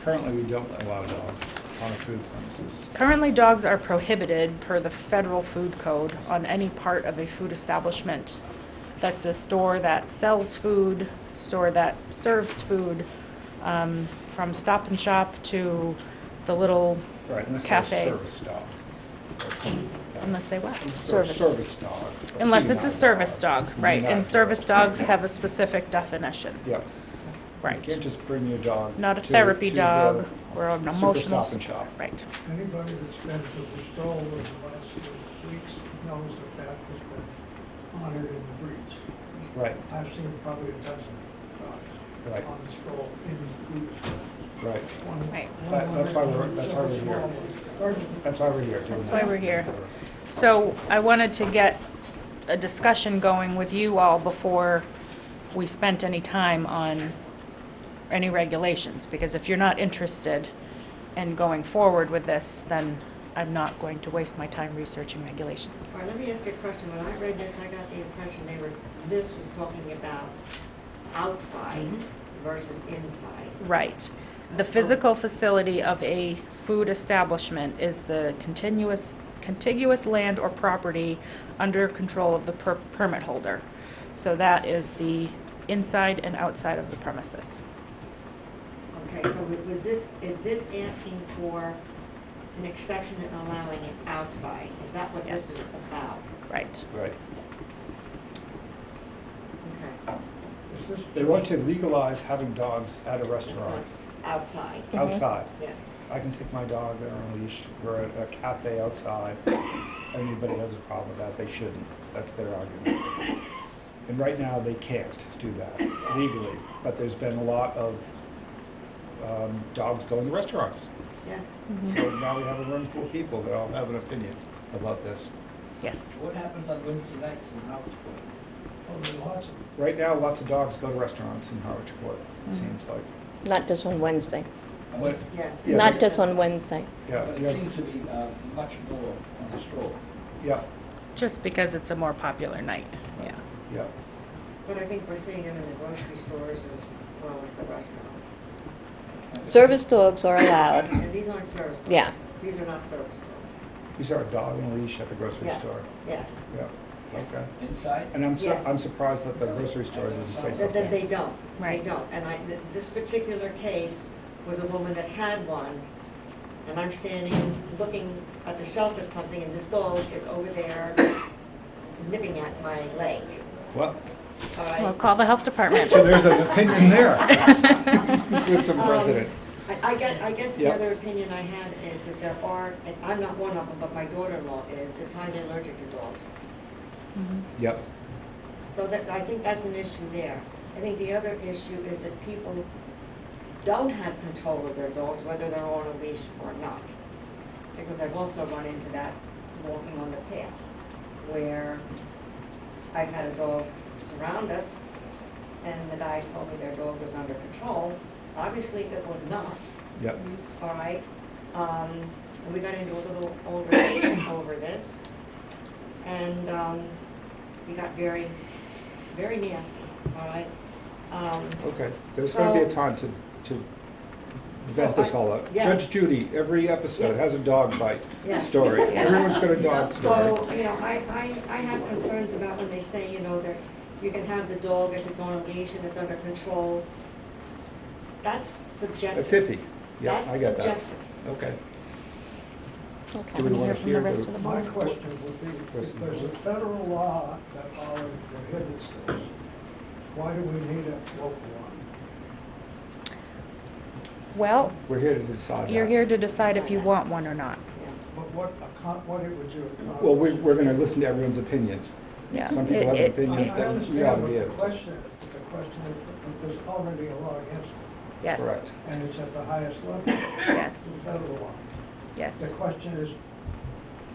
Currently, we don't allow dogs on a food premises. Currently, dogs are prohibited per the federal food code on any part of a food establishment. That's a store that sells food, store that serves food, from Stop and Shop to the little Right, unless they're a cafes. service dog. Or some- yeah. Unless they what? Or a service dog. Unless it's a CNI service dog, right, Not and a service dogs have a specific definition, Yeah. You right. can't just bring your dog. Not a to- therapy to dog the or an super emotional. Stop and Shop. Right. Anybody that's been to the stall in the last few weeks knows that that has been honored in the breach. Right, I've seen probably a dozen dogs right, on the stroll in the food establishment. right. Right. That's why we're here. That's why we're here. doing That's why this. we're here. So I wanted to get a discussion going with you all before we spent any time on any regulations, because if you're not interested in going forward with this, then I'm not going to waste my time researching regulations. All right, let me ask you a question. When I read this, I got the impression this was talking about outside versus inside. Right. The physical facility of a food establishment is the contiguous land or property under control of the permit holder. So that is the inside and outside of the premises. Okay, so is this asking for an exception and allowing it outside? Is that what this is about? Right. Right. Okay. Is this They want to legalize having dogs at a restaurant, Outside, outside. yes. I can take my dog on a leash, we're at a cafe outside. Anybody has a problem with that, they shouldn't. That's their argument. And right now, they can't do that legally, but there's been a lot of dogs going to restaurants. Yes. So now we have a room full of people that all have an opinion about this. Yes. What happens on Wednesday nights in Harwich? Oh, there are lots of, Right now, lots of dogs go to restaurants in Harwich Court, it seems like. Not just on Wednesday, What? Yes. Yeah, not but- just on Wednesday. Yeah, But yeah, it seems to be much more on the stroll. yeah, Just because it's a more popular night, yeah. yeah. But I think we're seeing them in the grocery stores as well as the restaurants. Service dogs are allowed. And these aren't service dogs. Yeah. These are not service dogs. You saw a dog on a leash at the grocery Yes. store? Yes. Yeah, okay. Inside? And Yes. I'm surprised that the grocery store didn't say That something. they don't. Right. They don't. And this particular case was a woman that had one, and I'm standing, looking at the shelf at something, and this dog is over there nipping at my leg. What? All Well, right? call the health department. So there's an opinion there with some precedent. I guess the Yep. other opinion I had is that there are, and I'm not one of them, but my daughter-in-law is highly allergic to dogs. Yep, So that, I think that's an issue there. I think the other issue is that people don't have control of their dogs, whether they're on a leash or not. Because I've also run into that walking on the path, where I've had a dog surround us, and the guy told me their dog was under control. Obviously, it was not, Yep. all right? And we got into a little altercation over this, and he got very, very nasty, all right? Okay, there's gonna be a So- time to vet So this all out. yes. Judge Judy, every episode has a dog bite Yes. story. Everyone's got a dog story. So, you know, I have concerns about when they say, you know, that you can have the dog if it's on a leash and it's under control. That's subjective. That's iffy. Yeah, That's I get that. subjective. Okay. Okay. Do we want to hear the rest of the My board? question would be, if there's a federal law that already prohibits this, why do we need a local law? Well, We're here to decide that. you're here to decide if you want one or not. Yeah. But what would you accomplish? Well, we're gonna listen to everyone's opinion. Yeah. Some people have an I opinion that we ought understand to what be the able to. question is, but the question is, that there's already a law against it, Yes. Correct. and it's at the highest level, Yes, the federal law. yes. The question is,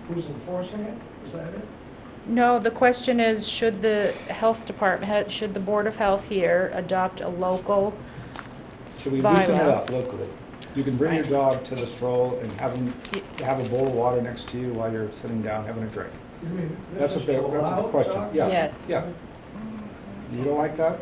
who's enforcing it? Is that it? No, the question is, should the health department, should the Board of Health here adopt a local, Should we loosen it bylaw. up locally? You can bring your Right. dog to the stroll and have him Y- have a bowl of water next to you while you're sitting down having a drink. You mean, That's this what is the, to that's the allow question. dogs? Yeah. Yes. Yeah. You don't like that?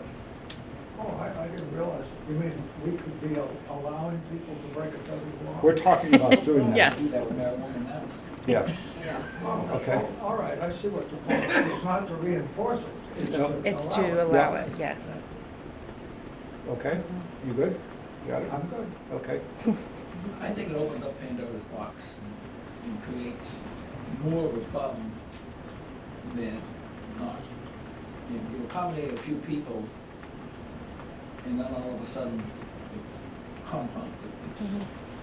Oh, I didn't realize it. You mean, we could be allowing people to break a federal law? We're talking about doing that. Yes. Do that with marijuana now. Yeah. Yeah. Oh, Okay. oh, all right, I see what the point is. It's not to reinforce it. No. it's allow to it. allow Yeah. it, yeah. Okay, you good? You got it? I'm good. Okay. I think it opens up Pandora's box and creates more of a problem than not. You accommodate a few people, and then all of a sudden, the compound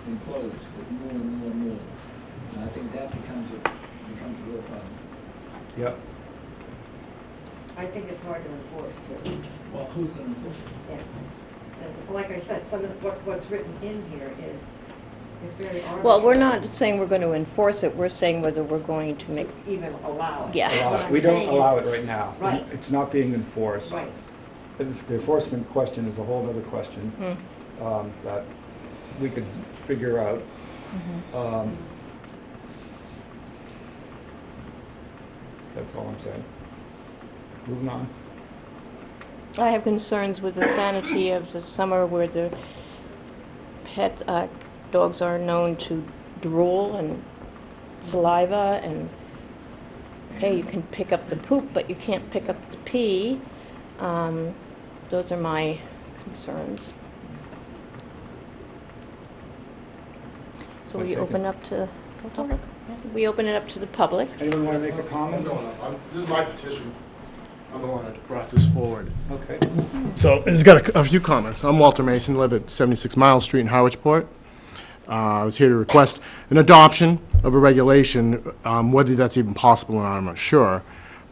implodes with more and more and more. And I think that becomes a real problem. Yep. I think it's hard to enforce too. Well, who's gonna enforce it? Yeah. And like I said, some of what's written in here is very arbitrary. Well, we're not saying we're going to enforce it, we're saying whether we're going to make, To even allow it. Yeah. Allow What it. I'm We don't saying allow is- it right now. Right. It's not being enforced. Right. The enforcement question is a whole other question hmm, that we could figure out. That's all I'm saying. Moving on. I have concerns with the sanity of the summer where the pet dogs are known to drool and saliva and, okay, you can pick up the poop, but you can't pick up the pee. Those are my concerns. So Wanna we take open it? up to public? We open it up to the public. Anyone want to make a comment? This is my petition. I'm the one that brought this forward. Okay. So, it's got a few comments. I'm Walter Mason, live at 76 Miles Street in Harwichport. I was here to request an adoption of a regulation, whether that's even possible or not, I'm not sure.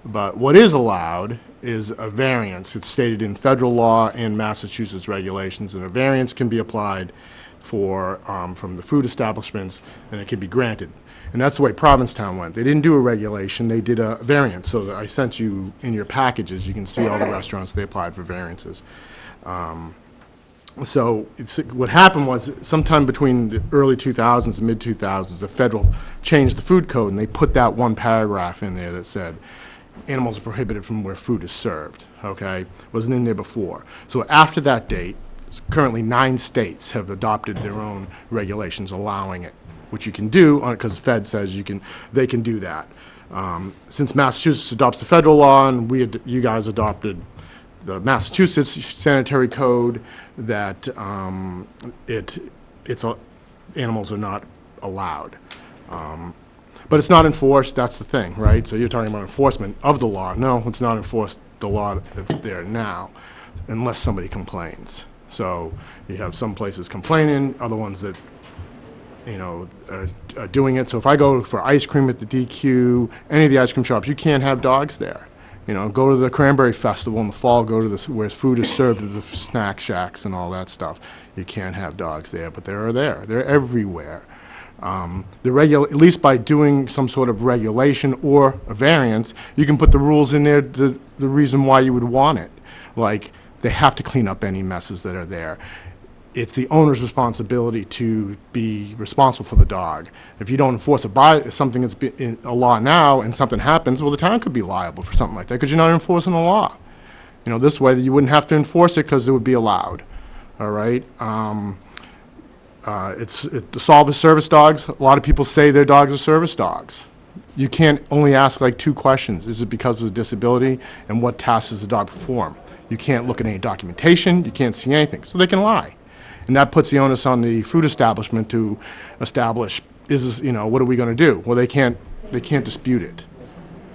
But what is allowed is a variance. It's stated in federal law and Massachusetts regulations, and a variance can be applied for, from the food establishments, and it can be granted. And that's the way Provincetown went. They didn't do a regulation, they did a variance. So that I sent you in your packages, you can see all the restaurants they applied for variances. So what happened was, sometime between the early 2000s and mid-2000s, the federal changed the food code, and they put that one paragraph in there that said, animals are prohibited from where food is served, okay? Wasn't in there before. So after that date, currently 9 states have adopted their own regulations allowing it, which you can do, because the Fed says they can do that. Since Massachusetts adopts the federal law, and you guys adopted the Massachusetts sanitary code, that animals are not allowed. But it's not enforced, that's the thing, right? So you're talking about enforcement of the law. No, it's not enforced, the law that's there now, unless somebody complains. So you have some places complaining, other ones that, are doing it. So if I go for ice cream at the DQ, any of the ice cream shops, you can't have dogs there. Go to the Cranberry Festival in the fall, go to where food is served at the snack shacks and all that stuff. You can't have dogs there, but they're there. They're everywhere. At least by doing some sort of regulation or a variance, you can put the rules in there, the reason why you would want it. Like, they have to clean up any messes that are there. it's the owner's responsibility to be responsible for the dog. If you don't enforce something that's in a law now and something happens, well, the town could be liable for something like that because you're not enforcing the law. You know, this way you wouldn't have to enforce it because it would be allowed. All right. To solve the service dogs, a lot of people say their dogs are service dogs. You can't only ask like 2 questions. Is it because of the disability, and what tasks does the dog perform? You can't look at any documentation. You can't see anything. So they can lie. And that puts the onus on the food establishment to establish, is this, you know, what are we going to do? Well, they can't dispute it.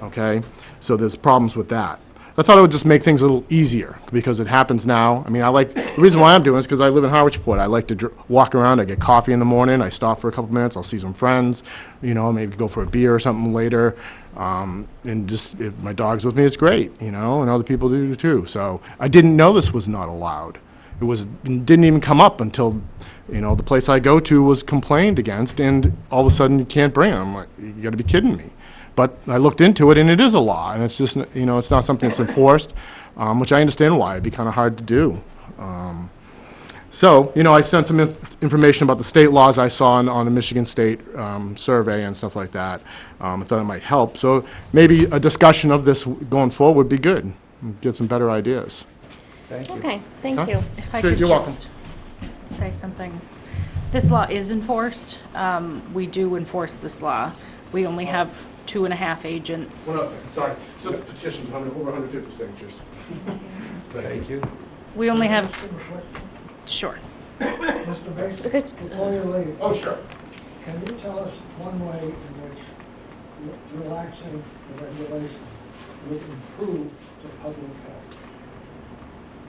Okay? So there's problems with that. I thought it would just make things a little easier because it happens now. I mean, the reason why I'm doing this is because I live in Harwich Port. I like to walk around. I get coffee in the morning. I stop for a couple minutes. I'll see some friends, you know, maybe go for a beer or something later. And just if my dog's with me, it's great, you know, and other people do too. So I didn't know this was not allowed. It didn't even come up until, you know, the place I go to was complained against, and all of a sudden you can't bring them. I'm like, you got to be kidding me. But I looked into it, and it is a law, and it's just, you know, it's not something that's enforced, which I understand why. It'd be kind of hard to do. So, you know, I sent some information about the state laws I saw on the Michigan State survey and stuff like that. I thought it might help. So maybe a discussion of this going forward would be good. Get some better ideas. Thank you. Okay, thank Huh? you. If I Sure, could you're welcome. just say something. This law is enforced. We do enforce this law. We only have 2.5 agents. Well, sorry, just petitions, over 150 signatures. Thank you. We only have, Mr. Mason, sure. Mr. Mason, Because- before you leave, Oh, sure. can you tell us one way in which relaxing the regulation would improve the public health?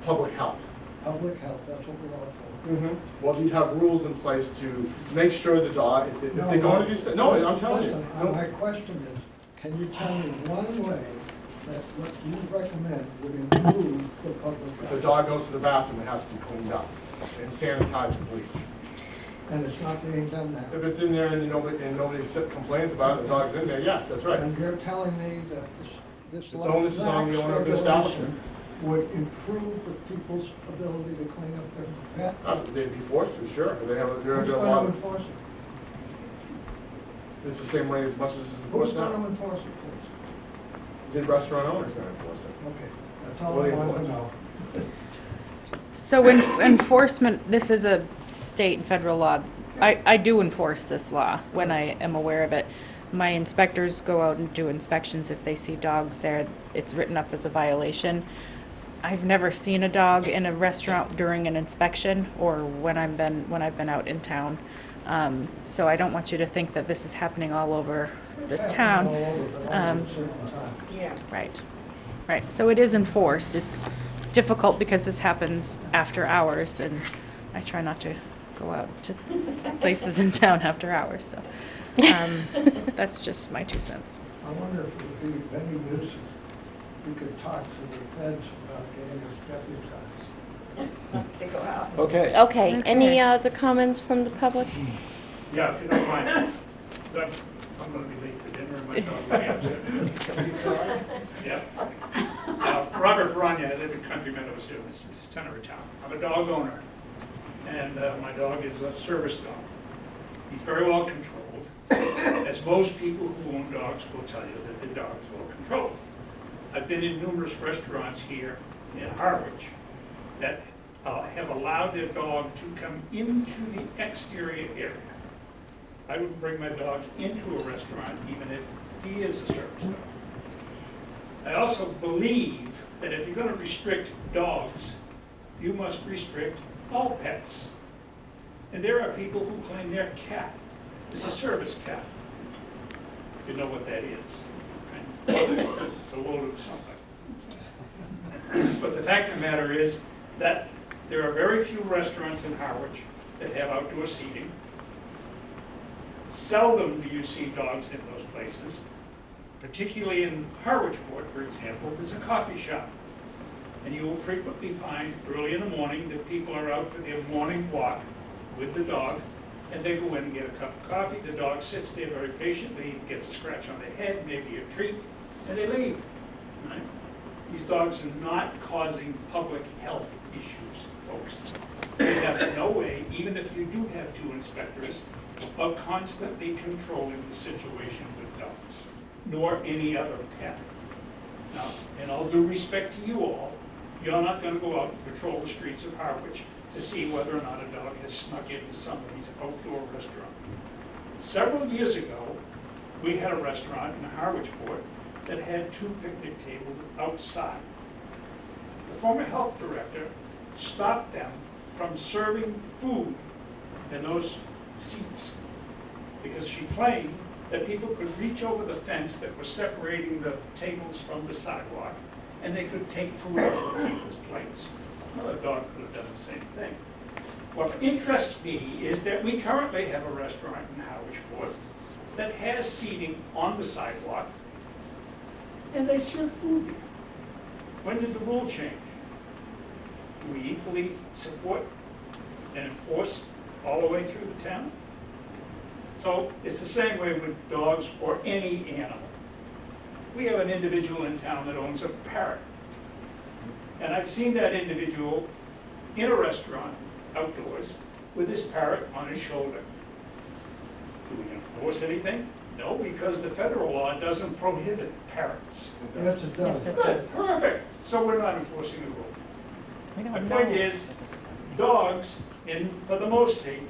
Public health. Public health, that's what we're all for. Well, you'd have rules in place to make sure the dog, if they go into these, no, I'm telling you. Listen, No. my question is, can you tell me one way that what you recommend would improve the public If the health? dog goes to the bathroom, it has to be cleaned up and sanitized and bleached. And it's not being done now. If it's in there and nobody complains about it, the dog's in there, yes, that's right. And you're telling me that this Its onus is on the owner of the establishment. would improve the people's ability to clean up their pet? They'd be forced to, sure. They're Who's under a going law. to enforce it? It's the same way as much as it's Who's enforced going to now. enforce it, please? The restaurant owner's gonna enforce it. Okay, that's all What I do you want to enforce? know. So enforcement, this is a state and federal law. I do enforce this law when I am aware of it. My inspectors go out and do inspections if they see dogs there. It's written up as a violation. I've never seen a dog in a restaurant during an inspection or when I've been out in town. So I don't want you to think that this is happening all over the It's town. happening all over, but only at a certain time. Yeah. Right. So it is enforced. It's difficult because this happens after hours, and I try not to go out to places in town after hours, so. That's just my 2 cents. I wonder if it would be of any use if we could talk to the feds about getting us deputized. They go out. Okay. Okay, any Okay. other comments from the public? Yeah, if you don't mind, I'm gonna be late for dinner and my dog will be upset. Yeah. Robert Baranya, I live in Country Meadows here, this is the center of town. I'm a dog owner, and my dog is a service dog. He's very well controlled, as most people who own dogs will tell you that the dog is well controlled. I've been in numerous restaurants here in Harwich that have allowed their dog to come into the exterior area. I would bring my dog into a restaurant even if he is a service dog. I also believe that if you're going to restrict dogs, you must restrict all pets. And there are people who claim their cat is a service cat. You know what that is. Right? It's a load of something. But the fact of the matter is that there are very few restaurants in Harwich that have outdoor seating. Seldom do you see dogs in those places. Particularly in Harwich Port, for example, there's a coffee shop. And you will frequently find early in the morning that people are out for their morning walk with the dog, and they go in and get a cup of coffee. The dog sits there very patiently, gets a scratch on the head, maybe a treat, and they leave. Right? These dogs are not causing public health issues, folks. They have no even if you do have 2 inspectors, of constantly controlling the situation with dogs, nor any other pet. Now, in all due respect to you all, you're not gonna go out and patrol the streets of Harwich to see whether or not a dog has snuck into somebody's outdoor restaurant. Several years ago, we had a restaurant in Harwichport that had 2 picnic tables outside. The former health director stopped them from serving food in those seats because she claimed that people could reach over the fence that was separating the tables from the sidewalk and they could take food out of people's plates. Well, a dog could have done the same thing. What interests me is that we currently have a restaurant in Harwichport that has seating on the sidewalk and they serve food there. When did the rule change? Do we equally support and enforce all the way through the town? So it's the same way with dogs or any animal. We have an individual in town that owns a parrot. And I've seen that individual in a restaurant outdoors with his parrot on his shoulder. Do we enforce anything? No, because the federal law doesn't prohibit parrots. Yes, it does. Yes, it Good, does. perfect. So we're not enforcing the rule. We My don't point know. is, dogs, for the most sake,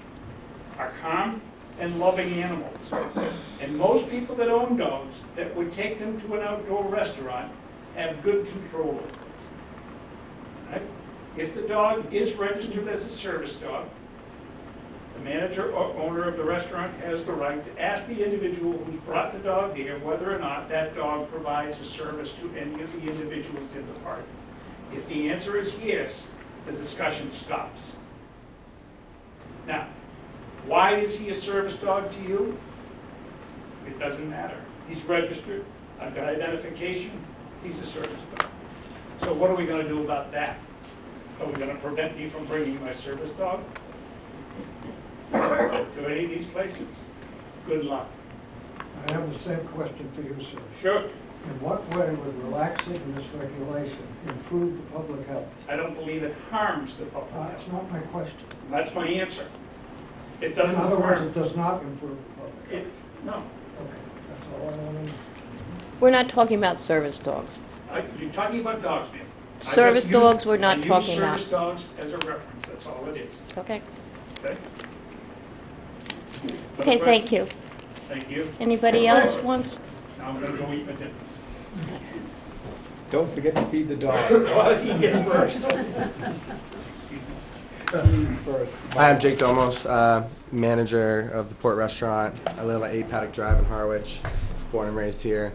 are calm and loving animals. And most people that own dogs that would take them to an outdoor restaurant have good control of them. Right? If the dog is registered as a service dog, the manager or owner of the restaurant has the right to ask the individual who's brought the dog there whether or not that dog provides a service to any of the individuals in the party. If the answer is yes, the discussion stops. Now, why is he a service dog to you? It doesn't matter. He's registered, I've got identification, he's a service dog. So what are we gonna do about that? Are we gonna prevent me from bringing my service dog to any of these places? Good luck. I have the same question for you, sir. Sure, In what way would relaxing this regulation improve the public health? I don't believe it harms the public That's health. not my question. That's my answer. It In doesn't other words, harm. it does not improve the public health. No. Okay, that's all I want to know. We're not talking about service dogs. You're talking about dogs, ma'am. I just Service used- dogs we're not talking I use about. service dogs as a reference, that's all it is, Okay. okay? Okay, thank you. Thank you. Anybody else wants? Now I'm gonna go eat my dinner. Don't forget to feed the dog. Well, he gets first. He eats first. Hi, I'm Jake Domos, manager of the Port Restaurant. I live on 8 Paddock Drive in Harwich, born and raised here.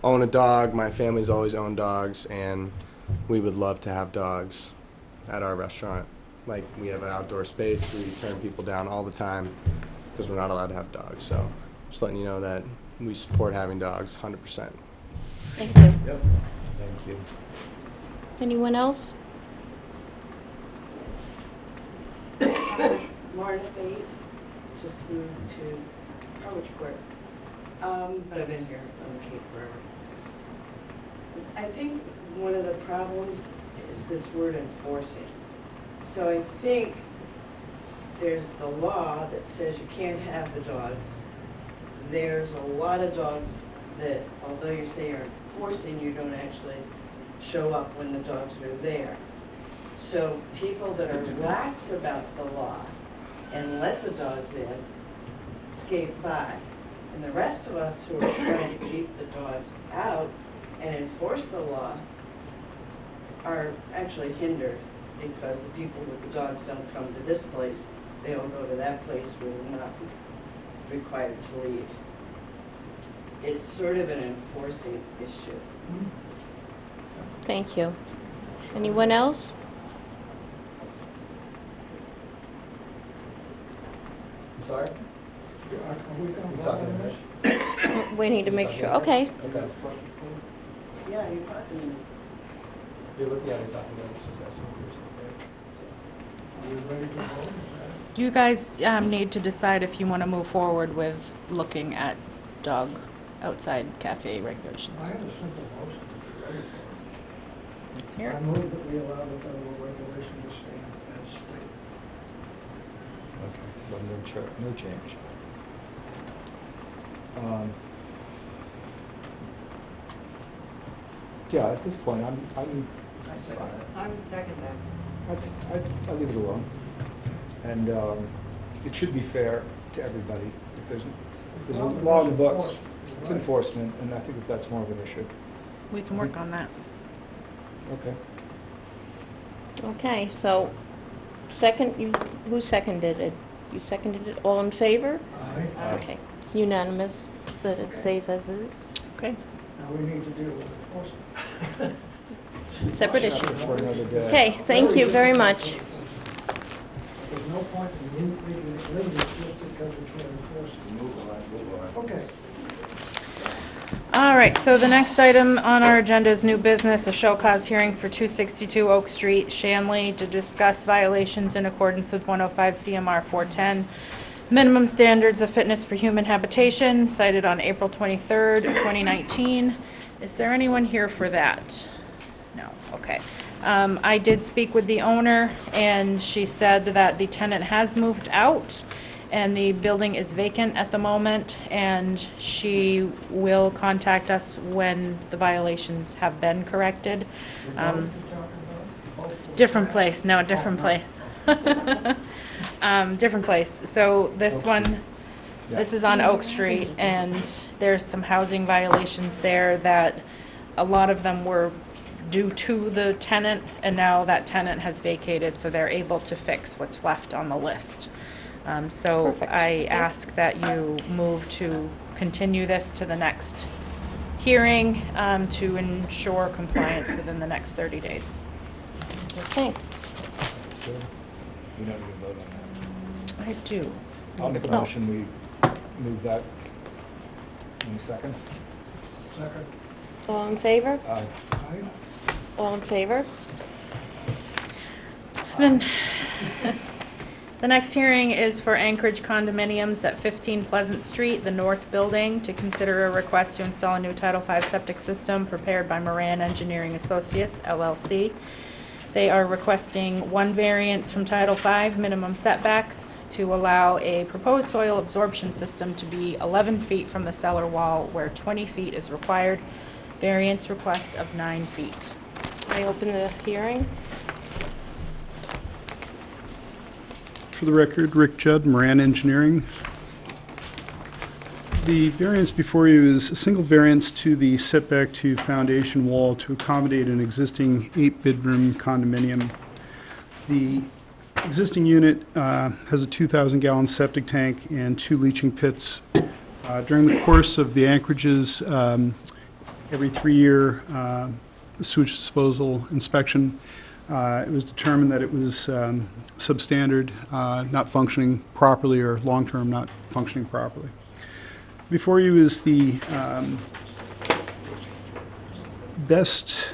Own a dog, my family's always owned dogs, and we would love to have dogs at our restaurant. Like, we have an outdoor space, we turn people down all the time because we're not allowed to have dogs. So just letting you know that we support having dogs 100%. Thank you. Yep. Thank you. Anyone else? Marta Fate, just moved to Harwichport, but I've been here on the Cape forever. I think one of the problems is this word enforcing. So I think there's the law that says you can't have the dogs. There's a lot of dogs that, although you say you're enforcing, you don't actually show up when the dogs are there. So people that are lax about the law and let the dogs in skate by. And the rest of us who are trying to keep the dogs out and enforce the law are actually hindered because the people with the dogs don't come to this place. They all go to that place where they're not required to leave. It's sort of an enforcing issue. Thank you. Anyone else? I'm sorry? Are we going to It's vote not on gonna this? We need to make sure, okay. Okay. Yeah, you're talking. You're looking at it, talking about it, just asking Are we ready to vote? Is You guys need to decide if you want to move forward with looking at dog outside cafe regulations. that- I have a simple motion if you're ready for it. Here. I move that we allow the federal regulation to stand as stated. so no change. Yeah, at this point, I'm, I second that. I would second that. I'd leave it alone. And it should be fair to everybody. If there's a law in the books, it's enforcement, and I think that that's more of an issue. We can work on that. Okay. Okay, so who seconded it? You seconded it, all in favor? Aye. Okay, it's unanimous that it stays as is. Okay. Now we need to deal with enforcement. Separate issue. For another day. Okay, thank you very much. There's no point in making it legal just because we can't enforce it. Move on. Okay. All right, so the next item on our agenda is new business, a show cause hearing for 262 Oak Street, Shanley, to discuss violations in accordance with 105 CMR 410, minimum standards of fitness for human habitation, cited on April 23rd, 2019. Is there anyone here for that? No, okay. I did speak with the owner, and she said that the tenant has moved out, and the building is vacant at the moment, and she will contact us when the violations have been corrected. Different place, no, different place. Different place. So this one, this is on Oak Street, and there's some housing violations there that a lot of them were due to the tenant, and now that tenant has vacated, so they're able to fix what's left on the list. So Perfect. I Okay. ask that you move to continue this to the next hearing to ensure compliance within the next 30 days. Okay, That's good. We don't need to vote on I do. that. I'll make a Oh. motion, we move that. Any seconds? Second. all in favor? Aye. Aye. All in favor? Then, the next hearing is for Anchorage condominiums at 15 Pleasant Street, the north building, to consider a request to install a new Title V septic system prepared by Moran Engineering Associates, LLC. They are requesting one variance from Title V minimum setbacks to allow a proposed soil absorption system to be 11 feet from the cellar wall where 20 feet is required. Variance request of 9 feet. I open the hearing. For the record, Rick Judd, Moran Engineering. The variance before you is a single variance to the setback to foundation wall to accommodate an existing 8-bedroom condominium. The existing unit has a 2,000-gallon septic tank and 2 leaching pits. During the course of the Anchorage's every 3-year sewage disposal inspection, it was determined that it was substandard, not functioning properly, or long-term not functioning properly. Before you is the best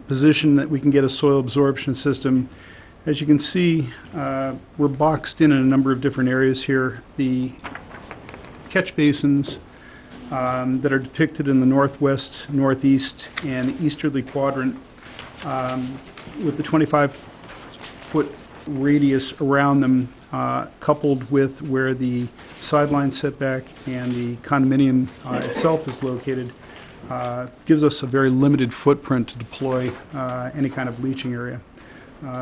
position that we can get a soil absorption system. As you can see, we're boxed in a number of different areas here. The catch basins that are depicted in the northwest, northeast, and easterly quadrant, with the 25-foot radius around them, coupled with where the sideline setback and the condominium itself is located, gives us a very limited footprint to deploy any kind of leaching area.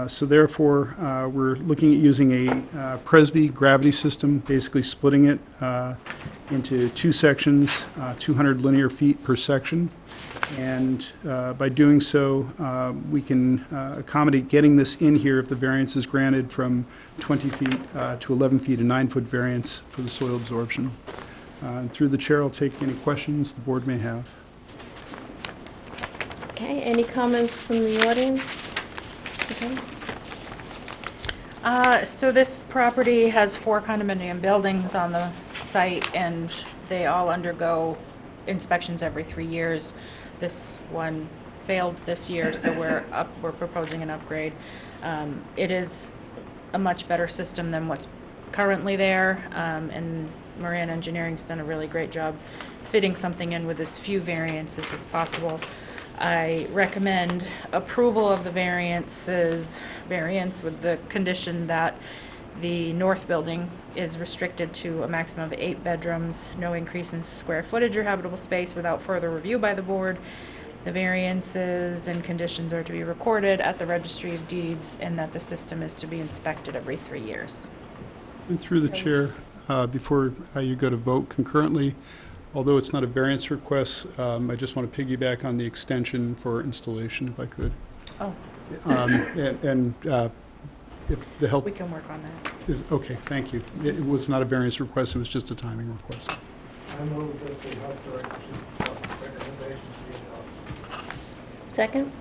So therefore, we're looking at using a Presby gravity system, basically splitting it into 2 sections, 200 linear feet per section. And by doing so, we can accommodate getting this in here if the variance is granted from 20 feet to 11 feet, a 9-foot variance for the soil absorption. And through the chair, I'll take any questions the board may have. Okay, any comments from the audience? Okay. So this property has 4 condominium buildings on the site, and they all undergo inspections every 3 years. This one failed this year, so we're proposing an upgrade. It is a much better system than what's currently there, and Moran Engineering's done a really great job fitting something in with as few variances as possible. I recommend approval of the variance with the condition that The north building is restricted to a maximum of 8 bedrooms, no increase in square footage or habitable space without further review by the board. The variances and conditions are to be recorded at the Registry of Deeds, and that the system is to be inspected every 3 years. And through the chair, before you go to vote concurrently, although it's not a variance request, I just want to piggyback on the extension for installation, if I could. Oh, If the help, we can work on that. okay, thank you. It was not a variance request, it was just a timing request. I move that the health director's recommendations be adopted. Second?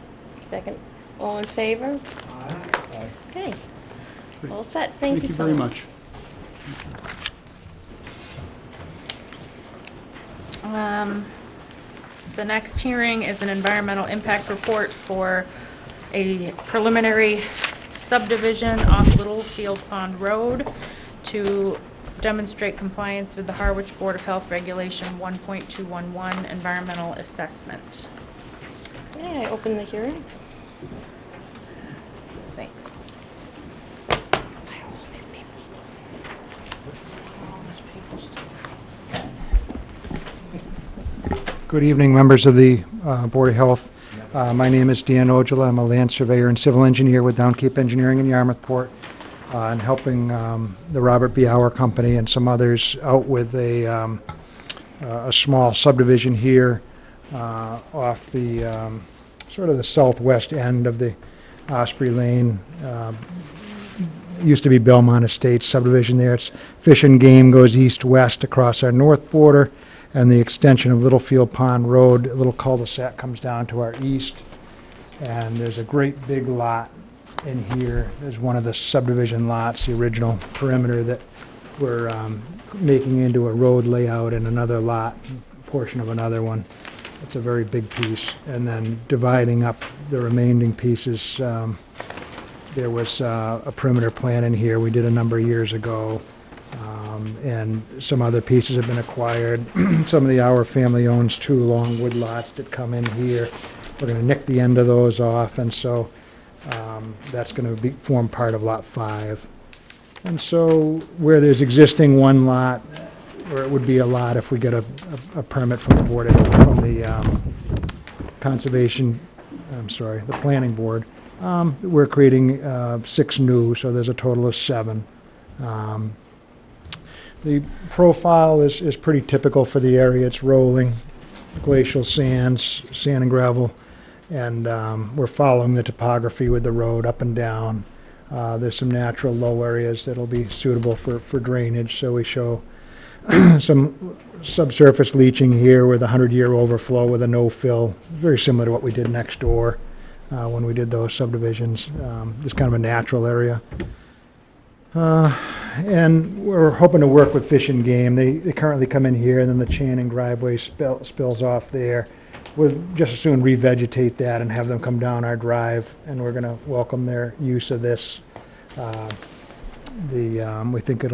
Second. All in favor? Aye. Okay. All set. Thank you so very much. much. The next hearing is an environmental impact report for a preliminary subdivision off Littlefield Pond Road to demonstrate compliance with the Harwich Board of Health Regulation 1.211 environmental assessment. Okay, I open the hearing. Thanks. Good evening, members of the Board of Health. My name is Dan Ojala. I'm a land surveyor and civil engineer with Downcape Engineering in Yarmouthport, and helping the Robert B. Auer Company and some others out with a small subdivision here off the sort of the southwest end of the Osprey Lane. Used to be Belmont Estates subdivision there. It's Fish and Game goes east-west across our north border, and the extension of Littlefield Pond Road, a little cul-de-sac comes down to our east. And there's a great big lot in here. There's one of the subdivision lots, the original perimeter that we're making into a road layout, and another lot, portion of another one. It's a very big piece. And then dividing up the remaining pieces, there was a perimeter plan in here we did a number of years ago. And some other pieces have been acquired. Some of the Auer family owns 2 long wood lots that come in here. We're going to nick the end of those off, and so that's going to form part of Lot 5. And so where there's existing one lot, or it would be a lot if we get a permit from the board, from the conservation, the planning board, we're creating 6 new, so there's a total of 7. The profile is pretty typical for the area. It's rolling, glacial sands, sand and gravel, and we're following the topography with the road up and down. There's some natural low areas that'll be suitable for drainage, so we show some subsurface leaching here with a 100-year overflow with a no-fill, very similar to what we did next door when we did those subdivisions. It's kind of a natural area. And we're hoping to work with Fish and Game. They currently come in here, and then the Channing driveway spills off there. We'll just as soon revegetate that and have them come down our drive, and we're going to welcome their use of this. We think it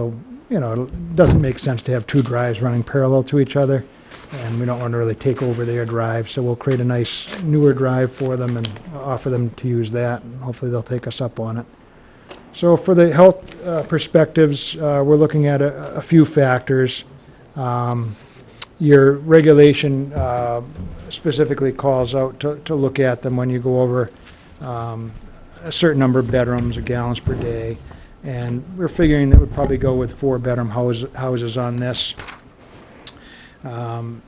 doesn't make sense to have 2 drives running parallel to each other, and we don't want to really take over their drive, so we'll create a nice newer drive for them and offer them to use that, and hopefully they'll take us up on it. So for the health perspectives, we're looking at a few factors. Your regulation specifically calls out to look at them when you go over a certain number of bedrooms or gallons per day. And we're figuring that we'd probably go with 4-bedroom houses on this. The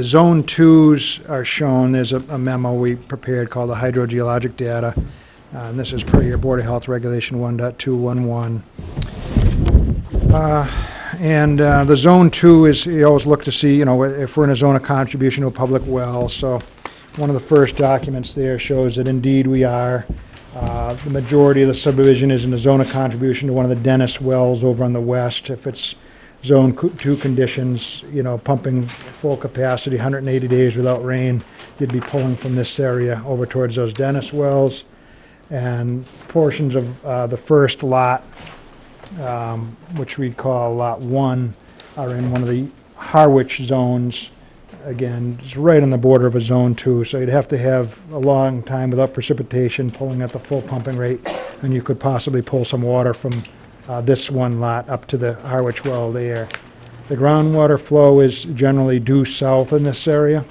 zone 2s are shown. There's a memo we prepared called the hydrogeologic data. And this is per your Board of Health Regulation 1.211. The zone 2 is, you always look to see, if we're in a zone of contribution to a public well. So one of the first documents there shows that indeed we are. The majority of the subdivision is in a zone of contribution to one of the Dennis wells over on the west. If it's zone 2 conditions, pumping full capacity, 180 days without rain, you'd be pulling from this area over towards those Dennis wells. And portions of the first lot, which we call Lot 1, are in one of the Harwich zones, again, it's right on the border of a zone 2, so you'd have to have a long time without precipitation, pulling at the full pumping rate, and you could possibly pull some water from this one lot up to the Harwich well there. The groundwater flow is generally due south in this area.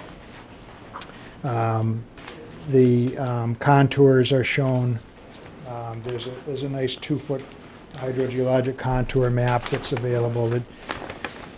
The contours are shown. There's a nice 2-foot hydrogeologic contour map that's available. The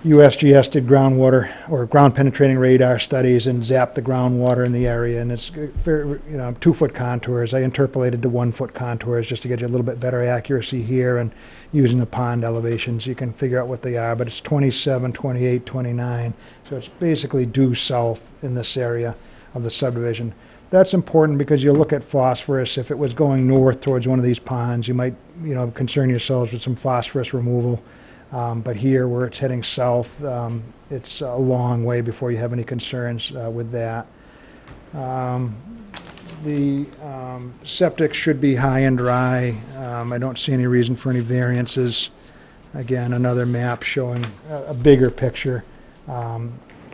USGS did groundwater or ground penetrating radar studies and zapped the groundwater in the area, and it's very, 2-foot contours. I interpolated to 1-foot contours just to get you a little bit better accuracy here, and using the pond elevations you can figure out what they are, but it's 27, 28, 29, so it's basically due south in this area of the subdivision. That's important because you'll look at phosphorus. If it was going north towards one of these ponds, you might, concern yourselves with some phosphorus removal. But here, where it's heading south, it's a long way before you have any concerns with that. The septic should be high and dry. I don't see any reason for any variances. Again, another map showing a bigger picture.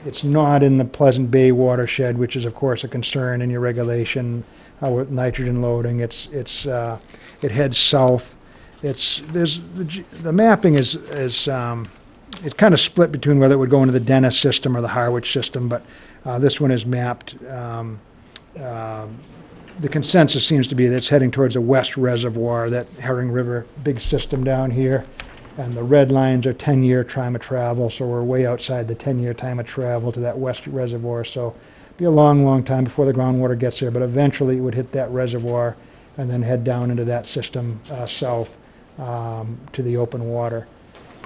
It's not in the Pleasant Bay watershed, which is, of course, a concern in your regulation with nitrogen loading. It heads south. The mapping is it's kind of split between whether it would go into the Dennis system or the Harwich system, but this one is mapped. The consensus seems to be that it's heading towards a west reservoir, that Herring River big system down here. And the red lines are 10-year time of travel, so we're way outside the 10-year time of travel to that west reservoir. So it'll be a long, long time before the groundwater gets there, but eventually it would hit that reservoir and then head down into that system south to the open water.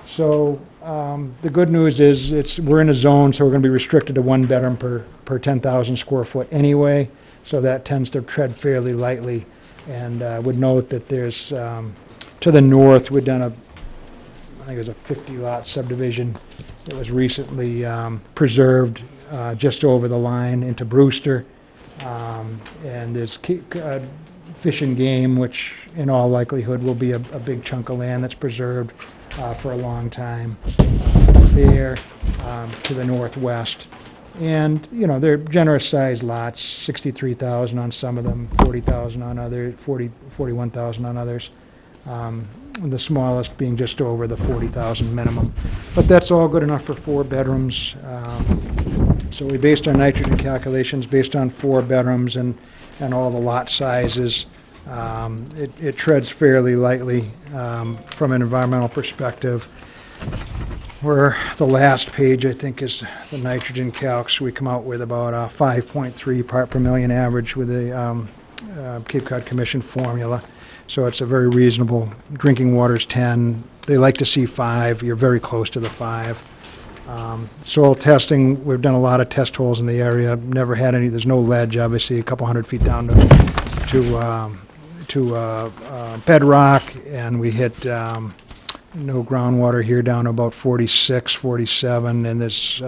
So the good news is we're in a zone, so we're going to be restricted to 1 bedroom per 10,000 square foot anyway, so that tends to tread fairly lightly. And I would note that there's, to the north, we've done I think it was a 50-lot subdivision that was recently preserved just over the line into Brewster. And there's Fish and Game, which in all likelihood will be a big chunk of land that's preserved for a long time there to the northwest. And, they're generous-sized lots, 63,000 on some of them, 40,000 on others, 41,000 on others. The smallest being just over the 40,000 minimum. But that's all good enough for 4 bedrooms. So we based our nitrogen calculations based on 4 bedrooms and all the lot sizes. It treads fairly lightly from an environmental perspective. Where the last page, I think, is the nitrogen calcs. We come out with about a 5.3 part per million average with the Cape Cod Commission formula. So it's a very reasonable. Drinking water's 10. They like to see 5. You're very close to the 5. Soil testing, we've done a lot of test holes in the area. Never had any. There's no ledge, obviously, a couple hundred feet down to bedrock, and we hit no groundwater here down to about 46, 47, and there's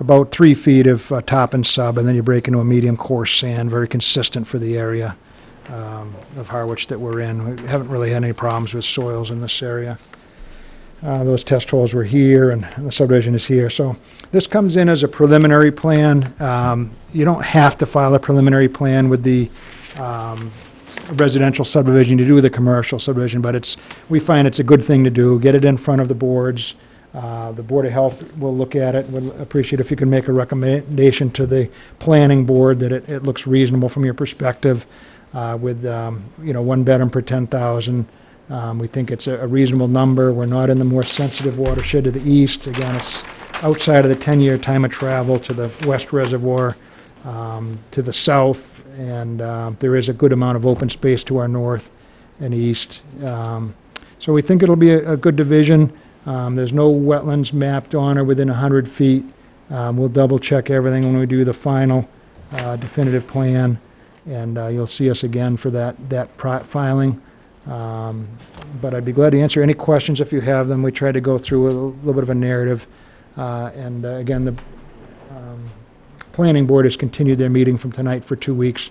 about 3 feet of top and sub, and then you break into a medium coarse sand, very consistent for the area of Harwich that we're in. We haven't really had any problems with soils in this area. Those test holes were here, and the subdivision is here. So this comes in as a preliminary plan. You don't have to file a preliminary plan with the residential subdivision to do the commercial subdivision, but we find it's a good thing to do. Get it in front of the boards. The Board of Health will look at it. Would appreciate if you can make a recommendation to the planning board that it looks reasonable from your perspective. With 1 bedroom per 10,000. We think it's a reasonable number. We're not in the more sensitive watershed to the east. Again, it's outside of the 10-year time of travel to the west reservoir, to the south, and there is a good amount of open space to our north and east. So we think it'll be a good division. There's no wetlands mapped on or within 100 feet. We'll double check everything when we do the final definitive plan. And you'll see us again for that filing. But I'd be glad to answer any questions if you have them. We try to go through a little bit of a narrative. Again, the planning board has continued their meeting from tonight for 2 weeks.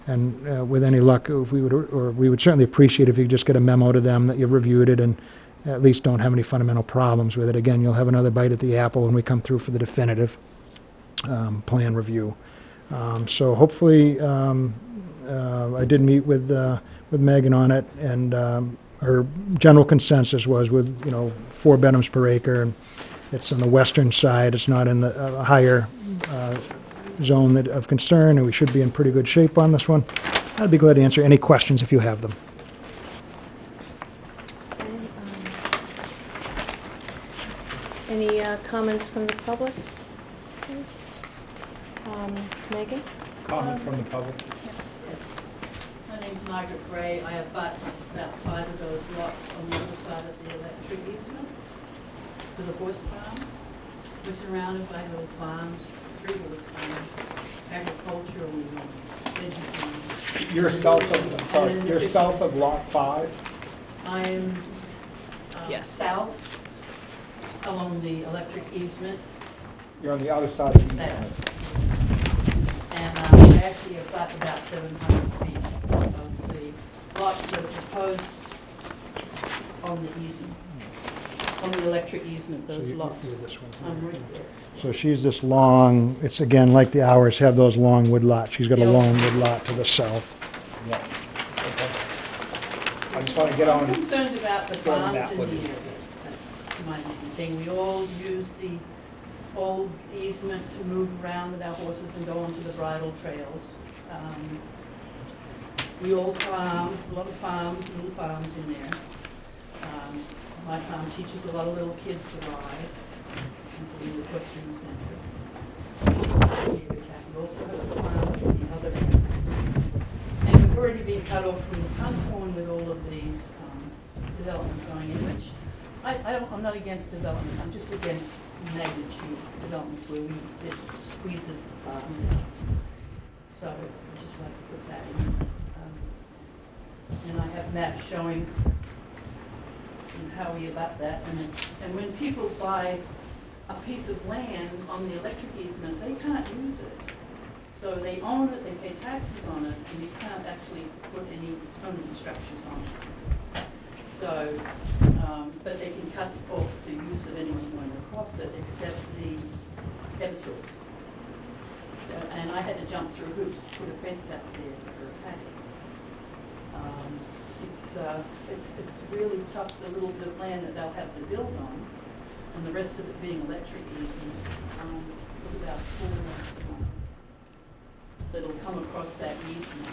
And with any luck, we would certainly appreciate if you could just get a memo to them that you've reviewed it and at least don't have any fundamental problems with it. Again, you'll have another bite at the apple when we come through for the definitive. plan review. So hopefully, I did meet with Megan on it, and her general consensus was with, 4 bedrooms per acre, and it's on the western side, it's not in the higher zone of concern, and we should be in pretty good shape on this one. I'd be glad to answer any questions if you have them. Any comments from the public? Megan? Comment from the public? Yes. My name's Margaret Gray. I have bought about 5 of those lots on the other side of the electric easement to the horse farm. We're surrounded by little farms, 3 horse farms, agricultural, vegetarian. You're south of lot 5? I'm south along the electric easement. You're on the other side of the There. easement. And I actually have got about 700 feet of the lots that are proposed on the easement, on the electric easement, those lots. I'm right there. So she's this long, it's again like the ours have those long wood lots. She's got a long wood lot to the south. Yeah. Okay. I just want to get on. I'm concerned about the Fill farms that in the with you. area. That's my main thing. We all use the old easement to move around with our horses and go onto the bridle trails. We all farm, a lot of farms, little farms in there. My farm teaches a lot of little kids to ride. It's a little equestrian center. We also has a farm at the other end. And we've already been cut off from the Punkhorn with all of these developments going in, which I'm not against development, I'm just against magnitude developments where it squeezes the farms out. So I'd just like to put that in. And I have maps showing how we about that. And when people buy a piece of land on the electric easement, they can't use it. So they own it, they pay taxes on it, and you can't actually put any permanent structures on it. So, but they can cut off the use of anyone going across it except the Eversource. So, and I had to jump through hoops to put a fence out there for a paddock. It's really tough, the little bit of land that they'll have to build on, and the rest of it being electric easement, was about 4 months long. That'll come across that easement.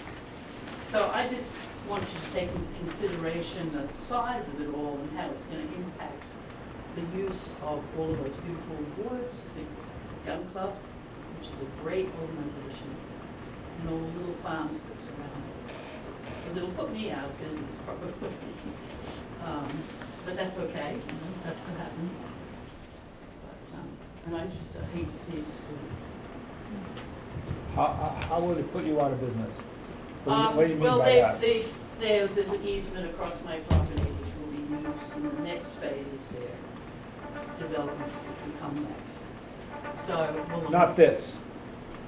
So I just want you to take into consideration the size of it all and how it's going to impact the use of all of those beautiful woods, the gun club, which is a great organization, and all the little farms that surround it. Because it'll put me out of business, probably. But that's okay. That's what happens. But, and I just hate to see it squeezed. How would it put you out of business? What do you mean well, by that? there's an easement across my property which will be used in the next phase of their development, which will come next. So, Not this.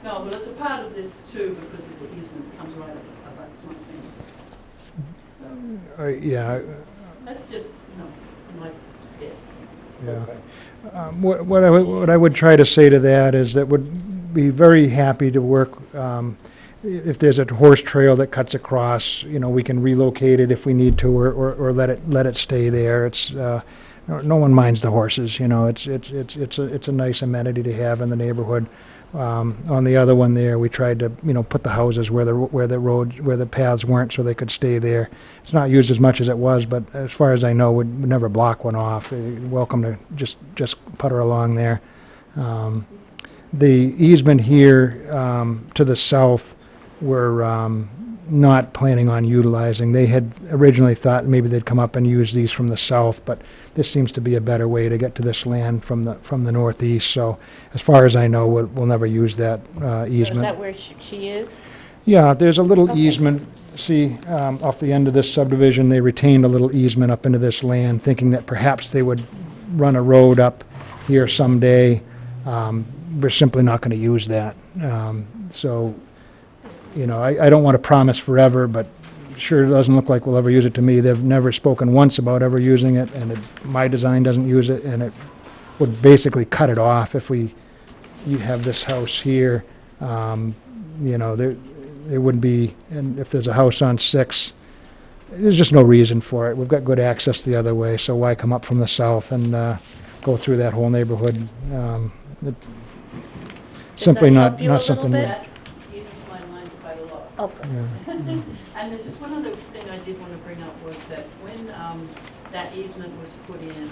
No, but it's a part of this too because of the easement that comes right up about some things. So Yeah. that's just, like it. Yeah. What I would try to say to that is that would be very happy to work, if there's a horse trail that cuts across, we can relocate it if we need to, or let it stay there. It's, no one minds the horses, it's a nice amenity to have in the neighborhood. On the other one there, we tried to, put the houses where the paths weren't, so they could stay there. It's not used as much as it was, but as far as I know, would never block one off. Welcome to just putter along there. The easement here to the south, we're not planning on utilizing. They had originally thought maybe they'd come up and use these from the south, but this seems to be a better way to get to this land from the northeast. So as far as I know, we'll never use that easement. So is that where she is? Yeah, there's a little easement. See, off the end of this subdivision, they retained a little easement up into this land, thinking that perhaps they would run a road up here someday. We're simply not going to use that. So, I don't want to promise forever, but sure doesn't look like we'll ever use it to me. They've never spoken once about ever using it, and my design doesn't use it, and it would basically cut it off if we you have this house here, you know, there wouldn't be, and if there's a house on 6, there's just no reason for it. We've got good access the other way, so why come up from the south and go through that whole neighborhood? Simply help you a not little something. bit? That eases my mind quite a lot. Okay. Yeah. And this is one other thing I did want to bring up was that when that easement was put in,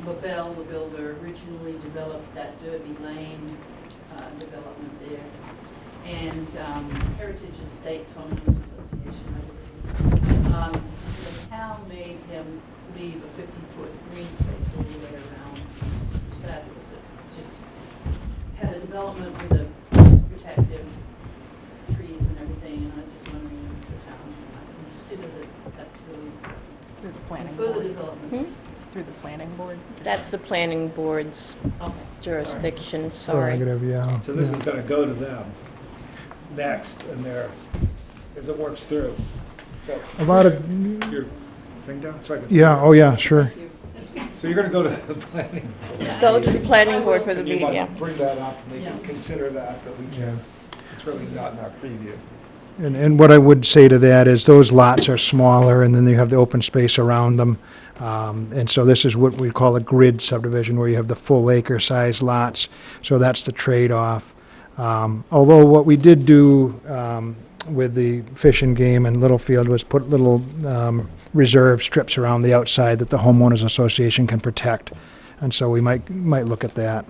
LaBelle, the builder, originally developed that Derby Lane development there. And Heritage Estates Homeowners Association, I believe, the town made him leave a 50-foot green space all the way around. It's fabulous. It's just had a development with a protective trees and everything, and I was just wondering if the town might consider that that's really It's through the planning further board. developments. It's through the planning board. That's the planning board's Okay. jurisdiction, sorry. Prerogative, yeah. So this yeah. is gonna go to them next, and as it works through. So, A lot of, your thing down, so I can see yeah, it. oh, yeah, sure. So you're gonna go to the planning board. Go to the planning board for the And you meeting, want yeah. to bring that up, and they can Yeah. consider that, but we Yeah. can't, it's really not in our preview. And what I would say to that is those lots are smaller, and then you have the open space around them. And so this is what we call a grid subdivision, where you have the full acre-sized lots. So that's the trade-off. Although what we did do with the Fish and Game and Littlefield was put little reserve strips around the outside that the homeowners association can protect. And so we might look at that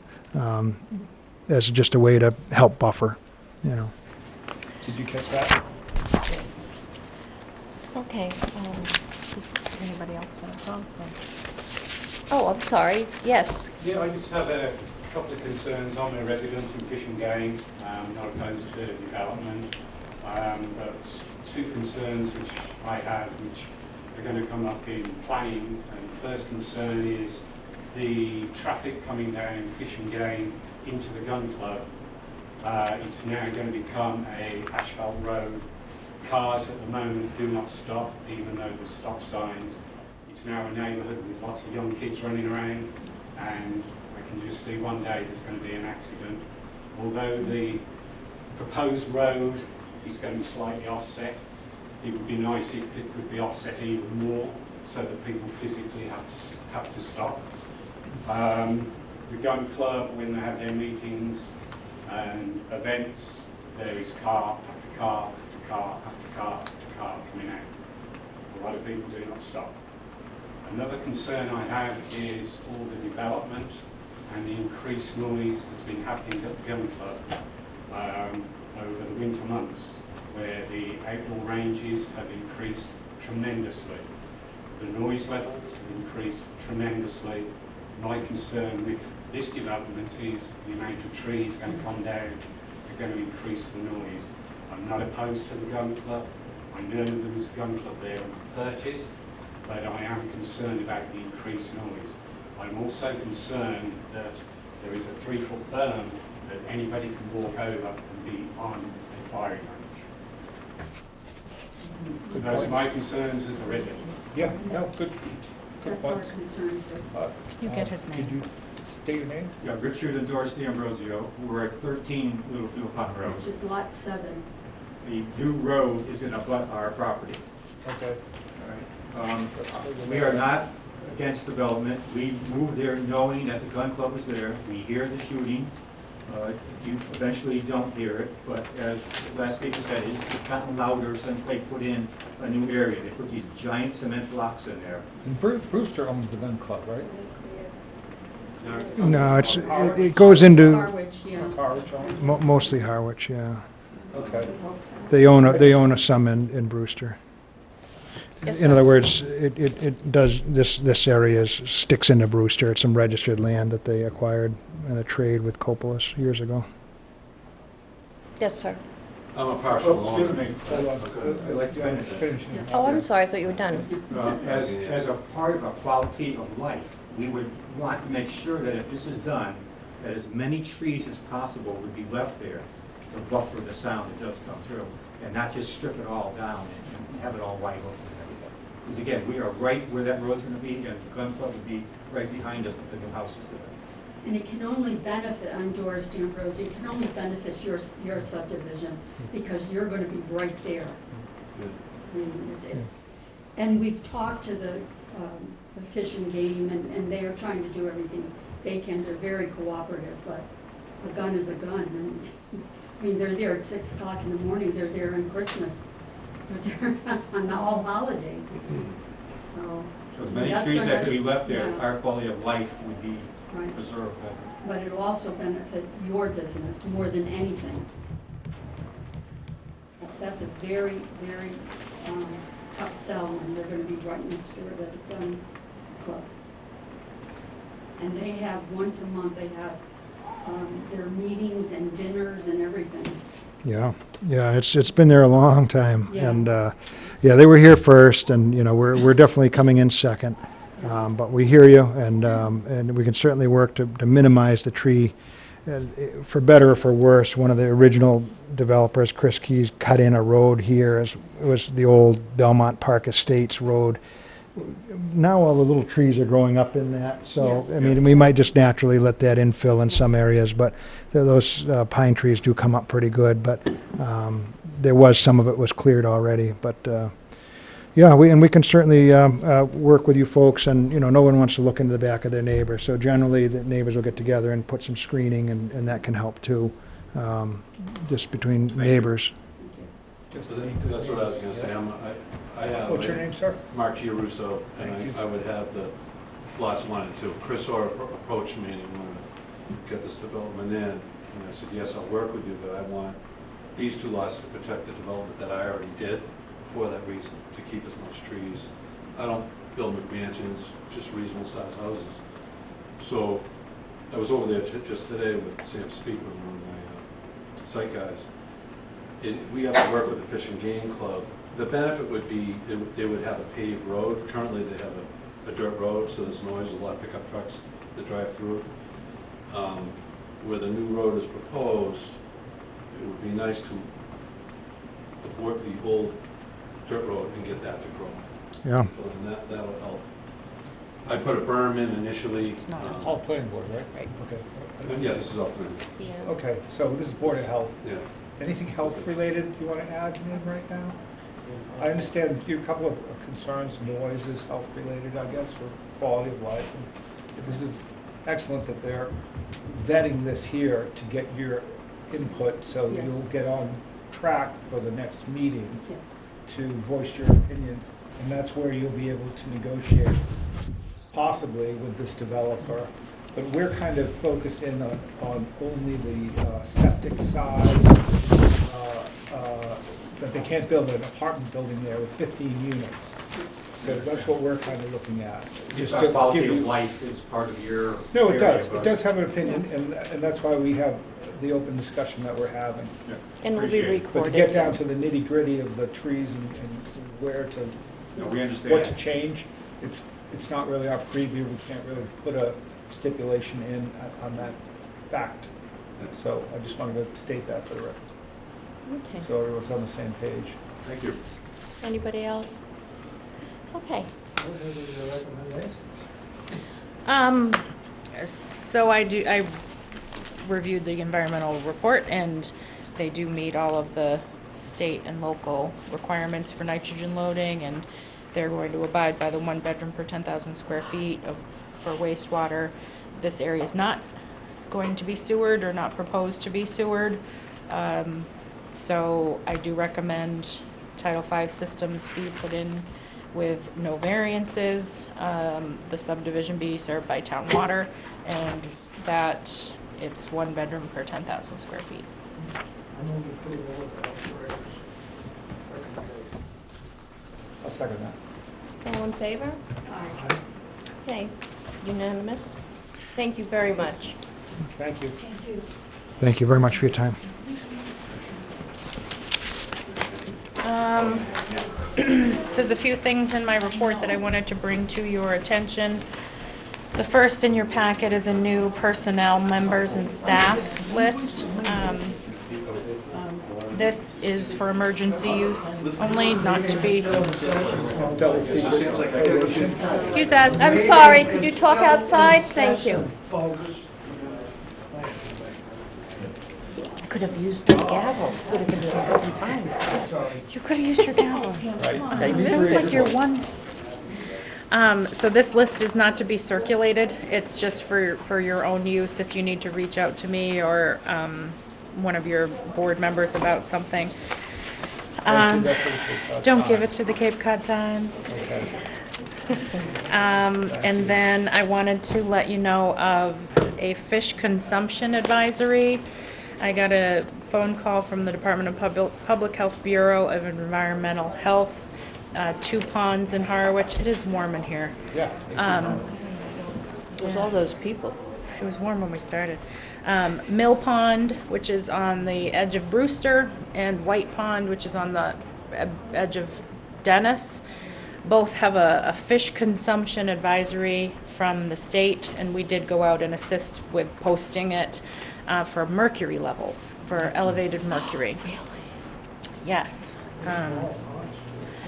as just a way to help buffer, you know. Did you catch that? Okay. Anybody else want to talk? Oh, I'm sorry, yes. Yeah, I just have a couple of concerns. I'm a resident in Fish and Game, not opposed to development, but 2 concerns which I have, which are going to come up in planning. And the first concern is the traffic coming down Fish and Game into the gun club. It's now going to become a asphalt road. Cars at the moment do not stop, even though there's stop signs. It's now a neighbourhood with lots of young kids running around, and I can just see one day there's going to be an accident. Although the proposed road is going to be slightly offset, it would be nice if it could be offset even more, so that people physically have to stop. The gun club, when they have their meetings and events, there is car after car after car after car after car coming out. A lot of people do not stop. Another concern I have is all the development and the increased noise that's been happening at the gun club over the winter months, where the outdoor ranges have increased tremendously. The noise levels have increased tremendously. My concern with this development is the amount of trees going to come down are going to increase the noise. I'm not opposed to the gun club. I know there was a gun club there in the 30s, but I am concerned about the increased noise. I'm also concerned that there is a 3-foot berm that anybody can walk over and be on a firing range. Those are my concerns as a resident. Yeah, no, good That's our points. concern. You get his name. Could you state your name? Yeah, Richard and Doris D'Ambrosio. We're at 13 Littlefield Pond Road. Which is lot 7. The new road is going to abut our property. Okay. All right. We are not against development. We moved there knowing that the gun club was there. We hear the shooting. You eventually don't hear it, but as the last speaker said, it's gotten louder since they put in a new area. They put these giant cement blocks in there. And Brewster owns the gun club, right? No, it goes into Harwich, yeah. Harwich owns it? mostly Harwich, yeah. Okay. They own a some in Brewster. Yes, In sir. other words, it does, this area sticks into Brewster. It's some registered land that they acquired in a trade with Copolis years ago. Yes, sir. I'm a partial Oh, owner. excuse me. Hold on. I'd like to finish it. Finish. Oh, I'm sorry, I thought you were done. As a part of a quality of life, we would want to make sure that if this is done, that as many trees as possible would be left there to buffer the sound that does come through, and not just strip it all down and have it all wide open and everything. Because again, we are right where that road's going to be, and the gun club would be right behind us with the new houses there. And it can only benefit, I'm Doris D'Ambrosio, it can only benefit your subdivision because you're gonna be right there. I mean, it's, and we've talked to the Fish and Game, and they are trying to do everything they can. They're very cooperative, but a gun is a gun. And, I mean, they're there at 6 o'clock in the morning, they're there on Christmas, they're there on all holidays. So So as many that's trees gonna- that could be left there, yeah. our quality of life would be Right. preserved. But it'll also benefit your business more than anything. That's a very, very tough sell, and they're gonna be right next door to the gun club. And they have, once a month, they have their meetings and dinners and everything. Yeah, yeah, it's been there a long time. Yeah. And, yeah, they were here first, and, you know, we're definitely coming in second. But we hear you, and we can certainly work to minimize the tree. And for better or for worse, one of the original developers, Chris Keys, cut in a road here. It was the old Belmont Park Estates Road. Now all the little trees are growing up in that, so, Yes. I mean, we might just naturally let that infill in some areas, but those pine trees do come up pretty good, but there was, some of it was cleared already, but yeah, we can certainly work with you folks, and, you know, no one wants to look into the back of their neighbor, so generally the neighbors will get together and put some screening, and that can help too, just between neighbors. That's what I was gonna say. I have. What's your name, sir? Mark Giarusso, and Thank you. I would have the lots 1 and 2. Chris Orr approached me and he wanted to get this development in, and I said, yes, I'll work with you, but I want these 2 lots to protect the development that I already did for that reason, to keep as much trees. I don't build McMansions, just reasonable sized houses. So I was over there just today with Sam Speakman, one of my site guys. We have to work with the Fish and Game Club. The benefit would be they would have a paved road. Currently they have a dirt road, so there's noise, a lot of pickup trucks that drive through it. Where the new road is proposed, it would be nice to abort the old dirt road and get that to grow. Yeah. So then that'll help. I put a berm in initially. All planning board, right? Right. Okay. Yeah, this is all planning. Okay, so this is Board of Health. Yeah. Anything health-related you want to add, Nate, right now? I understand you have a couple of concerns, noise is health-related, I guess, or quality of life. And this is excellent that they're vetting this here to get your input, so Yes. you'll get on track for the next meeting Yes. to voice your opinions, and that's where you'll be able to negotiate possibly with this developer. But we're kind of focused in on only the septic size, that they can't build an apartment building there with 15 units. So that's what we're kind of looking at. Just to quality give of you- life is part of your. No, it area, does. It but- does have an opinion, and that's why we have the open discussion that we're having. Yeah, And will be appreciate it. But recorded. to get down to the nitty-gritty of the trees and where to, No, we what understand. to change, it's not really our preview. We can't really put a stipulation in on that fact. So I just wanted to state that for the record, Okay. so everyone's on the same page. Thank you. Anybody else? Okay. So I reviewed the environmental report, and they do meet all of the state and local requirements for nitrogen loading, and they're going to abide by the 1 bedroom per 10,000 square feet for wastewater. This area is not going to be sewered or not proposed to be sewered. So I do recommend Title V systems be put in with no variances, the subdivision be served by town water, and that it's 1 bedroom per 10,000 square feet. I move approval of the operators. I'll second that. All in favor? Okay, unanimous. Thank you very much. Thank you. Thank you. Thank you very much for your time. There's a few things in my report that I wanted to bring to your attention. The first in your packet is a new personnel members and staff list. This is for emergency use only, not to be. Excuse us. I'm sorry, could you talk outside? Thank you. Focus. could have used the gavel. Would have been fine. You could have used your gavel. Right. Come on, this is like your once. So this list is not to be circulated. It's just for your own use if you need to reach out to me or one of your board members about something. Don't give it to the Cape Cod Times. Okay. And then I wanted to let you know of a fish consumption advisory. I got a phone call from the Department of Public Health Bureau of Environmental Health. 2 ponds in Harwich. It is warm in here. Yeah. There's all those people. It was warm when we started. Mill Pond, which is on the edge of Brewster, and White Pond, which is on the edge of Dennis. Both have a fish consumption advisory from the state, and we did go out and assist with posting it for mercury levels, for elevated mercury. Really? Yes. I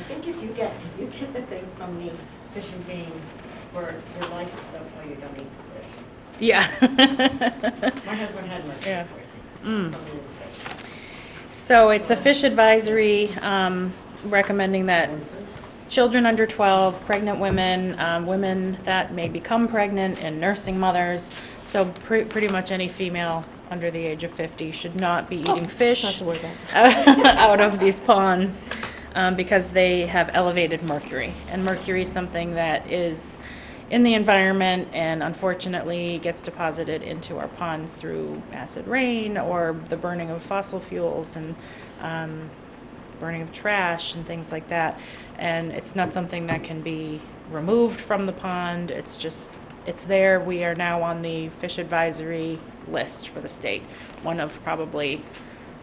think if you get the thing from the Fish and Game for your license, they'll tell you don't eat the fish. Yeah. My husband had mercury Yeah. poisoning from eating fish. So it's a fish advisory recommending that children under 12, pregnant women, women that may become pregnant, and nursing mothers, so pretty much any female under the age of 50 should not be eating fish Not to worry about. out of these ponds because they have elevated mercury. And mercury is something that is in the environment and unfortunately gets deposited into our ponds through acid rain or the burning of fossil fuels and burning of trash and things like that. And it's not something that can be removed from the pond. It's just, it's there. We are now on the fish advisory list for the state, one of probably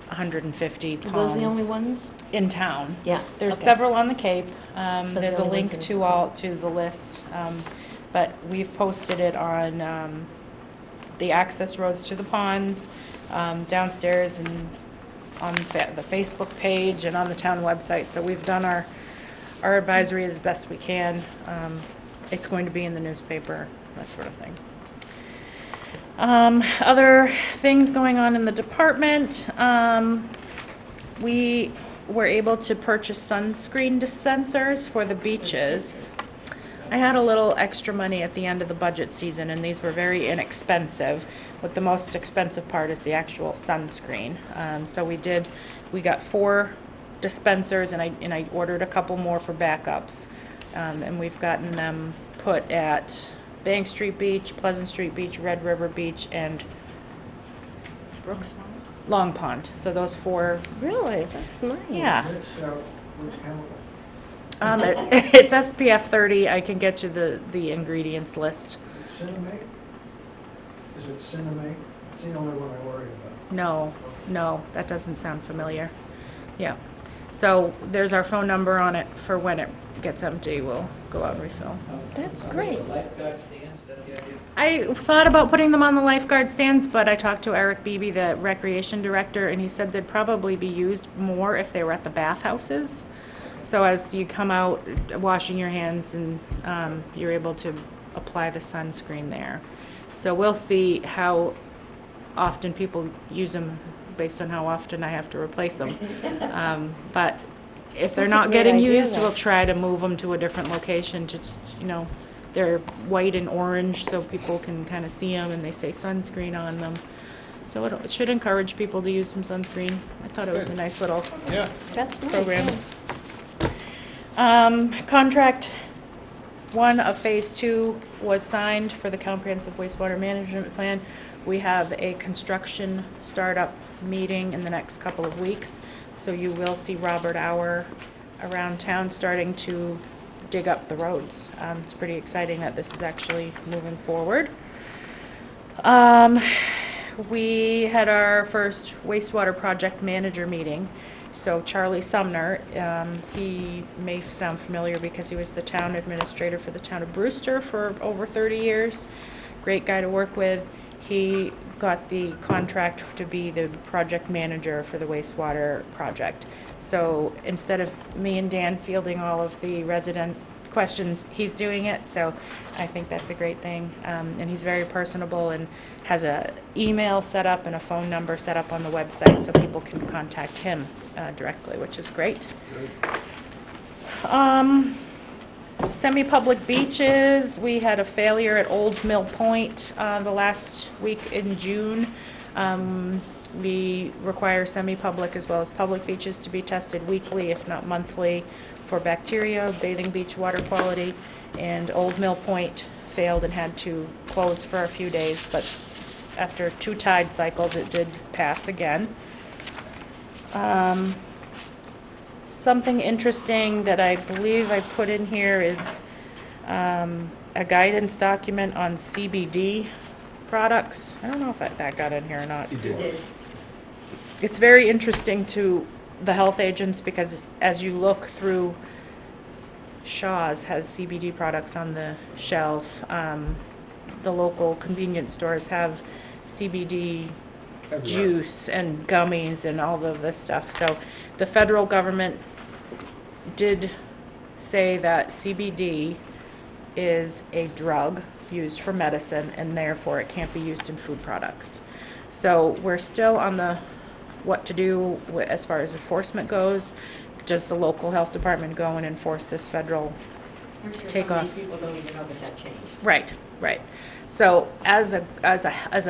150 ponds. Are those the only ones? In town. Yeah. There's okay. several on the Cape. the There's a only link ones to the list. But we've posted it on the access roads to the ponds, downstairs and on the Facebook page and on the town website. So we've done our advisory as best we can. It's going to be in the newspaper, that sort of thing. Other things going on in the department. We were able to purchase sunscreen dispensers for the beaches. I had a little extra money at the end of the budget season, and these were very inexpensive. But the most expensive part is the actual sunscreen. So we got 4 dispensers, and I ordered a couple more for backups. And we've gotten them put at Bank Street Beach, Pleasant Street Beach, Red River Beach, and Brooks Pond? Long Pond. So those 4. Really? That's nice. Yeah. Which chemical? It's SPF 30. I can get you the ingredients list. Cinnamate? Is it cinnamate? It's the only one I worry about. No, that doesn't sound familiar. Yeah. So there's our phone number on it for when it gets empty. We'll go out and refill. That's great. The lifeguard stands, is that the idea? I thought about putting them on the lifeguard stands, but I talked to Eric Beebe, the recreation director, and he said they'd probably be used more if they were at the bathhouses. So as you come out washing your hands and you're able to apply the sunscreen there. So we'll see how often people use them based on how often I have to replace them. But if they're That's a not great getting idea, used, though. we'll try to move them to a different location. Just, they're white and orange so people can kind of see them and they say sunscreen on them. So it should encourage people to use some sunscreen. I thought it was a nice little Yeah. That's nice. program. Yeah. Contract 1 of Phase 2 was signed for the comprehensive wastewater management plan. We have a construction startup meeting in the next couple of weeks, so you will see Robert Auer around town starting to dig up the roads. It's pretty exciting that this is actually moving forward. We had our first wastewater project manager meeting. So Charlie Sumner, he may sound familiar because he was the town administrator for the town of Brewster for over 30 years. Great guy to work with. He got the contract to be the project manager for the wastewater project. So instead of me and Dan fielding all of the resident questions, he's doing it, so I think that's a great thing. And he's very personable and has a email set up and a phone number set up on the website so people can contact him directly, which is great. Semi-public beaches, we had a failure at Old Mill Point the last week in June. We require semi-public as well as public beaches to be tested weekly, if not monthly, for bacteria, bathing beach water quality, and Old Mill Point failed and had to close for a few days, but after 2 tide cycles, it did pass again. Something interesting that I believe I put in here is a guidance document on CBD products. I don't know if that got in here or not. You did. It's very interesting to the health agents because as you look through, Shaw's has CBD products on the shelf. The local convenience stores have CBD juice and gummies and all of this stuff. So the federal government did say that CBD is a drug used for medicine and therefore it can't be used in food products. So we're still on the what to do as far as enforcement goes. Does the local health department go and enforce this federal takeoff? Some people don't even know that changed. Right, right. So as a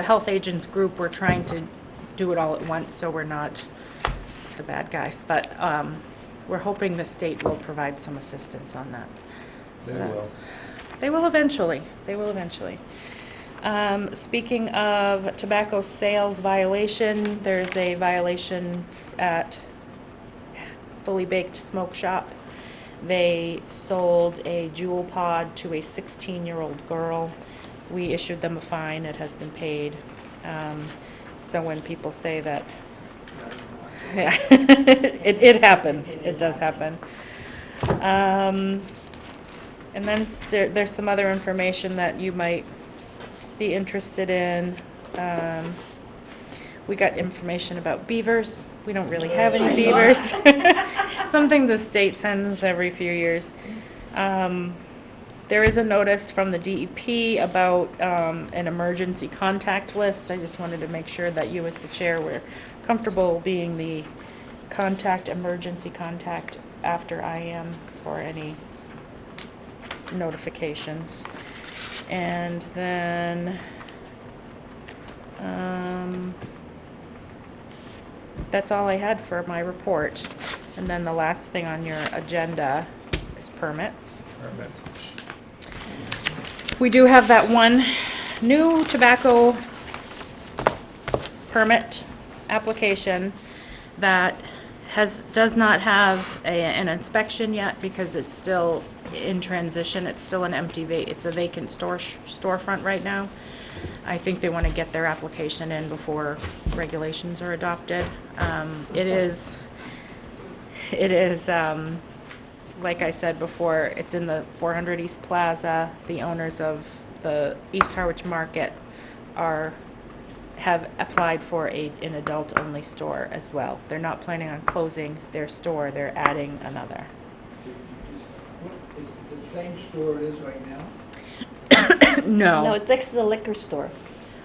health agents group, we're trying to do it all at once, so we're not the bad guys. But we're hoping the state will provide some assistance on that. So They will. They will eventually. They will eventually. Speaking of tobacco sales violation, there's a violation at Fully Baked Smoke Shop. They sold a Juul pod to a 16-year-old girl. We issued them a fine. It has been paid. So when people say that, yeah, it happens. It does happen. And then there's some other information that you might be interested in. We got information about beavers. We don't really have any beavers. Something the state sends every few years. There is a notice from the DEP about an emergency contact list. I just wanted to make sure that you as the chair were comfortable being the emergency contact after I am for any notifications. And then that's all I had for my report. And then the last thing on your agenda is permits. Permits. We do have that one new tobacco permit application that does not have an inspection yet because it's still in transition. It's still an empty, it's a vacant storefront right now. I think they want to get their application in before regulations are adopted. It is, like I said before, it's in the 400 East Plaza. The owners of the East Harwich Market have applied for an adult-only store as well. They're not planning on closing their store. They're adding another. It's the same store it is right now? No. No, it's next to the liquor store,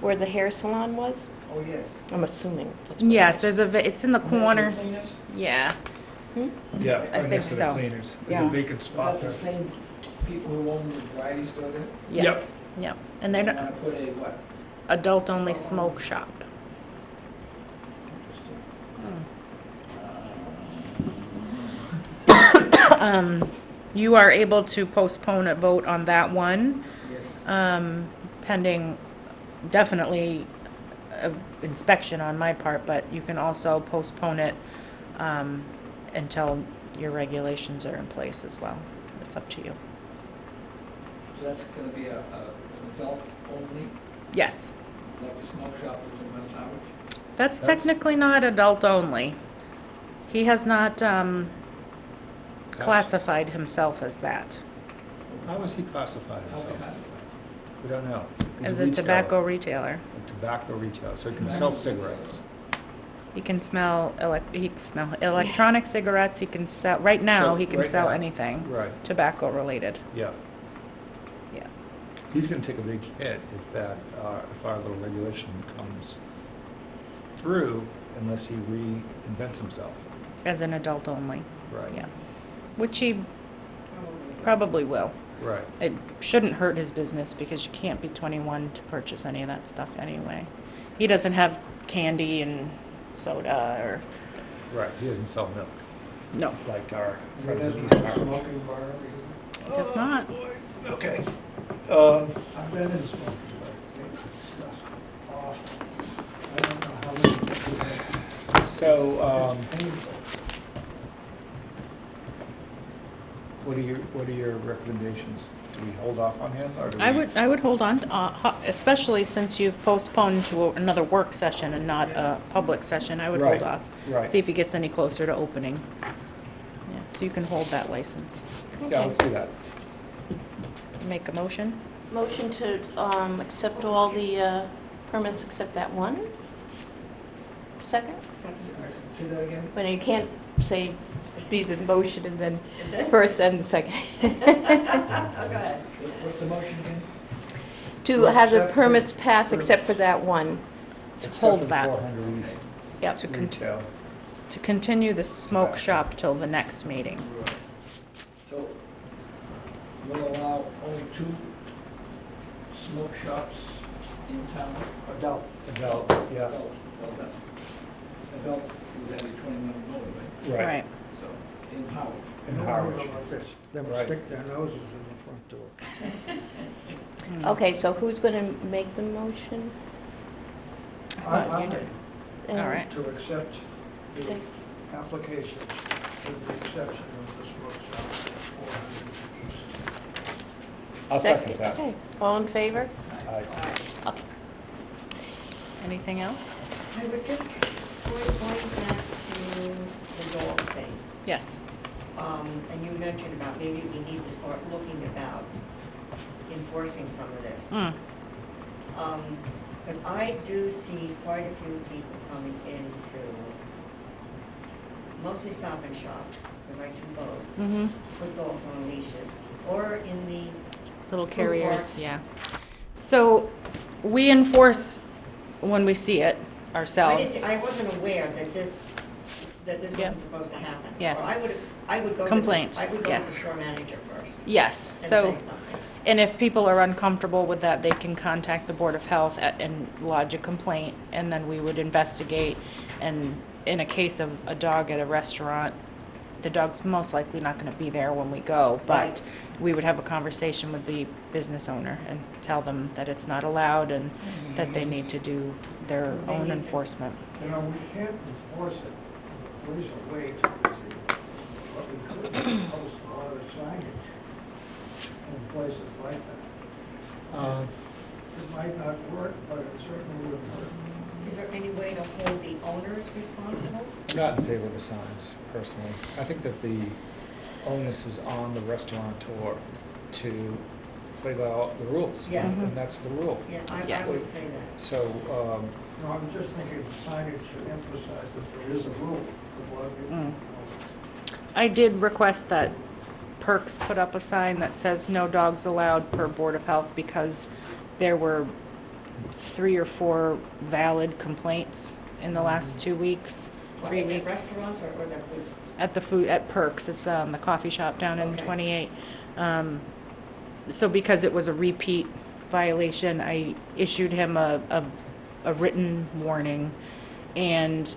where the hair salon was. Oh, yes. I'm assuming. that's what it Yes, is. it's in the Next to the corner. cleaners? Yeah. Yeah, I right think next to the so. cleaners. There's Yeah. a vacant spot That's the there. same people who own the variety store there? Yes. Yep. And they're They not want to put a what? adult-only smoke shop. You are able to postpone a vote on that one, Yes. pending definitely inspection on my part, but you can also postpone it until your regulations are in place as well. It's up to you. So that's going to be an adult only, Yes. like the smoke shop is in West Harwich? That's technically not adult only. He has not classified himself as that, How was he classified How's it himself? classified? We don't know. He's as a retailer. tobacco retailer. A tobacco retailer, so he can sell cigarettes. He can smell electronic cigarettes, he can sell, right now, So, he can right sell now, anything Right, tobacco related. yeah. Yeah. He's gonna take a big hit if that, if our little regulation comes through unless he reinvents himself. As an adult only, Right. yeah. Which he probably will. Right. It shouldn't hurt his business because you can't be 21 to purchase any of that stuff anyway. He doesn't have candy and soda or, Right, he doesn't sell milk. no, Like our He friends in doesn't East have a Harwich. smoking bar. he does not. Okay. I've been in smoking bar. It's just awful. I don't know how many people have. So, It's painful. what are your recommendations? Do we hold off on him, or do we? I would hold on, especially since you've postponed to another work session and not a public session, I would hold Right, off. right. See if he gets any closer to opening. Yeah, so you can hold that license. Yeah, let's do that. Make a motion? Motion to accept all the permits except that one? Second? Say that again? When you can't say, be the motion and then first and second. Oh, go ahead. What's the motion again? To have the permits pass except for that one. To Except hold for the that. 400 East Yep. retail. To continue the smoke shop till the next meeting. So, we'll allow only 2 smoke shops in town? Adult. Adult, yeah. Adult, well, that's, adult would have 21 and over, right? Right. So, in Harwich. In No, Harwich. no, no, them Right. stick their noses in the front door. Okay, so who's going to make the motion? thought you did. And- All right. To accept the Okay. application with the exception of the smoke shop at 400 East. I'll second that. Okay, all in favor? Aye. Okay. Anything else? I would just, going back to the dog thing, Yes. and you mentioned about maybe we need to start looking about enforcing some of this. Mm. Because I do see quite a few people coming into, mostly Stop and Shop, because I do both, Mm-hmm. with dogs on leashes, or in the Little Food carriers, carts. yeah. So we enforce when we see it ourselves. I wasn't aware that this Yeah. wasn't supposed to happen. Yes. Or I would go to the, Complaint, I would go to yes. the store manager first Yes, and so, say something. and if people are uncomfortable with that, they can contact the Board of Health and lodge a complaint, and then we would investigate. And in a case of a dog at a restaurant, the dog's most likely not gonna be there when we go, but Right. we would have a conversation with the business owner and tell them that it's not allowed and that they need to do their They own need to- enforcement. You know, we can't enforce it. The police are way too busy. But we could post a lot of signage in places like that. It might not work, but it certainly would work. Is there any way to hold the owners responsible? Not in favor of the signs, personally. I think that the onus is on the restaurateur to play by all the rules. Yes. And that's the rule. Yeah, I Yes. would say that. So, No, I'm just thinking signage should emphasize that there is a rule. That a lot of people don't know. I did request that Perks put up a sign that says no dogs allowed per Board of Health because there were 3 or 4 valid complaints in the last 2 weeks, 3 At weeks. restaurants or the food? At the food, at Perks, it's the coffee shop down in Okay. 28. So because it was a repeat violation, I issued him a written warning and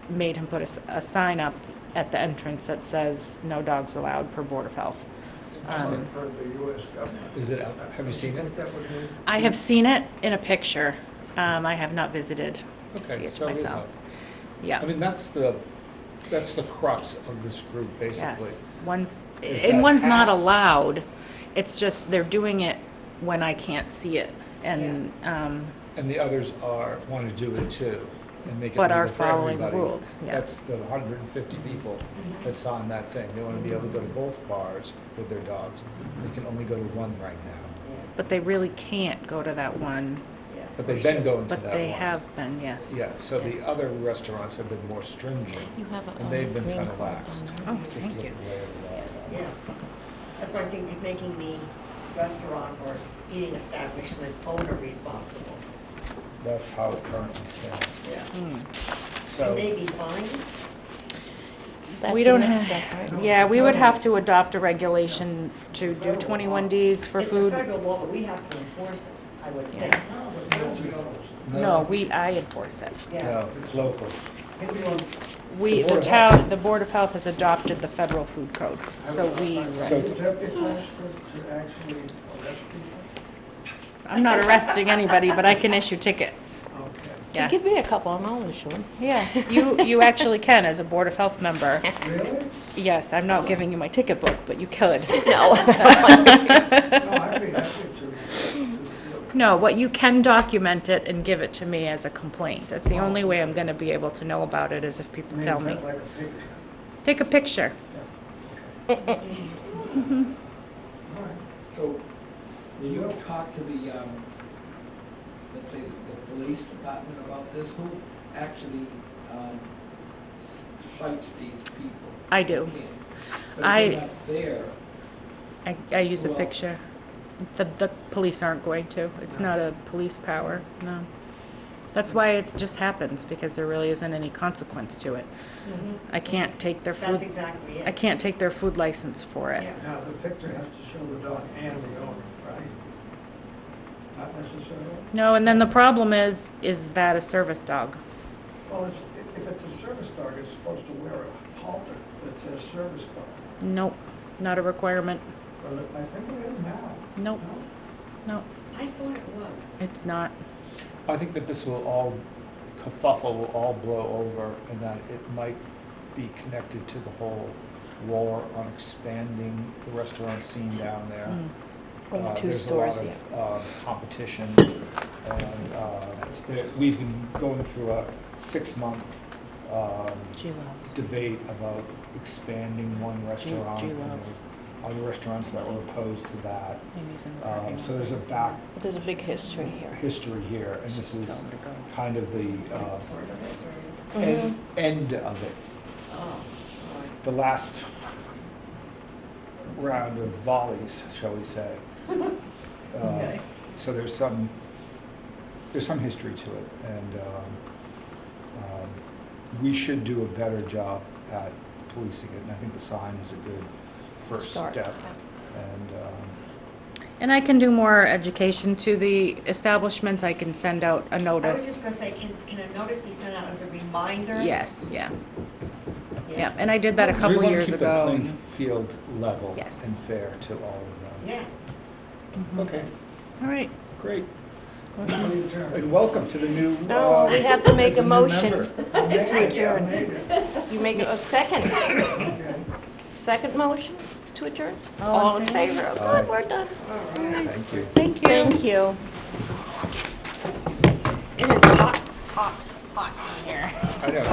made him put a sign up at the entrance that says no dogs allowed per Board of Health. For the US government. is it out? Have you seen I it? think that would be. I have seen it in a picture. I have not visited to see Okay, it so it is myself. out. Yeah. I mean, that's the crux of this group, basically. Yes, one's, Is and that one's not half- allowed, it's just they're doing it when I can't see it, and, And the others want to do it too, and make it But are legal for following the everybody. rules, yeah. That's the 150 people that's on that thing. They want to be able to go to both bars with their dogs. They can only go to one right now. but they really can't go to that one But they've been going to that But one. they have been, yes. Yeah, so the other restaurants have been more stringent, You have a, and they've been green kind of card laxed. on Oh, Just thank with you. the lay of the law. Yes, yeah. That's why I think they're making the restaurant or eating establishment owner responsible. That's how it currently stands. Yeah. Hmm. So, Can they be fined? That's We the don't next have, step, right? yeah, we would have to adopt a regulation to do 21 Ds for It's a food. federal law, but we have to enforce it, I would Yeah. think. No, I enforce it. Yeah. no, it's local. We, the town, the Board of Health has adopted the federal food code, so we, So Would that be possible to actually arrest people? I'm not arresting anybody, but I can issue tickets. Okay. Yes. Give me a couple and I'll issue them. Yeah, you actually can as a Board of Health member. Really? Yes, I'm not giving you my ticket book, but you could. No. No, I'd be happy to. No, what you can document it and give it to me as a complaint. That's the only way I'm gonna be able to know about it is if people tell me. Like a picture. Take a picture. So, will you talk to the, let's say, the police department about this? Who actually cites these people? I do. But if I- they're not there, I use a Who else? picture. The police aren't going to. It's not a police power, no. That's why it just happens, because there really isn't any consequence to it. I can't take their food. That's exactly it. I can't take their food license for it. Yeah. Now, the picture has to show the dog and the owner, right? Not necessarily? No, and then the problem is that a service dog? Well, if it's a service dog, it's supposed to wear a halter that says service dog. Nope, not a requirement. Well, I think it is now. Nope, No? no, I thought it was. it's not. I think that this will all, kerfuffle will all blow over, and that it might be connected to the whole war on expanding the restaurant scene down there. From the two There's stores, a yeah. lot of competition, and we've been going through a 6-month G-Loves. debate about expanding one restaurant. and G-Love. there's other restaurants that were opposed to that. Amy's in the parking lot. So there's a back There's a big history here. history here, and this She's is telling me to go. kind of the Mhm. end of it. Oh, all right. The last round of volleys, shall we say. Okay. So there's some history to it, and we should do a better job at policing it, and I think the sign is a good first Start, step. yeah. And And I can do more education to the establishments. I can send out a I was notice. just gonna say, can a notice be sent out as a reminder? Yes, yeah. Yeah, and I did that a couple years We ago. want to keep the playing field level Yes. and fair to all of them. Yes. Okay, All right. great. And welcome to the new. No, we have to make as a new motion member. to adjourn. You make a second. Okay. Second motion to adjourn? All All in in favor? favor? Aye. Good, we're done. Thank you. Thank you. Thank you. It is hot, hot, hot in here. I know.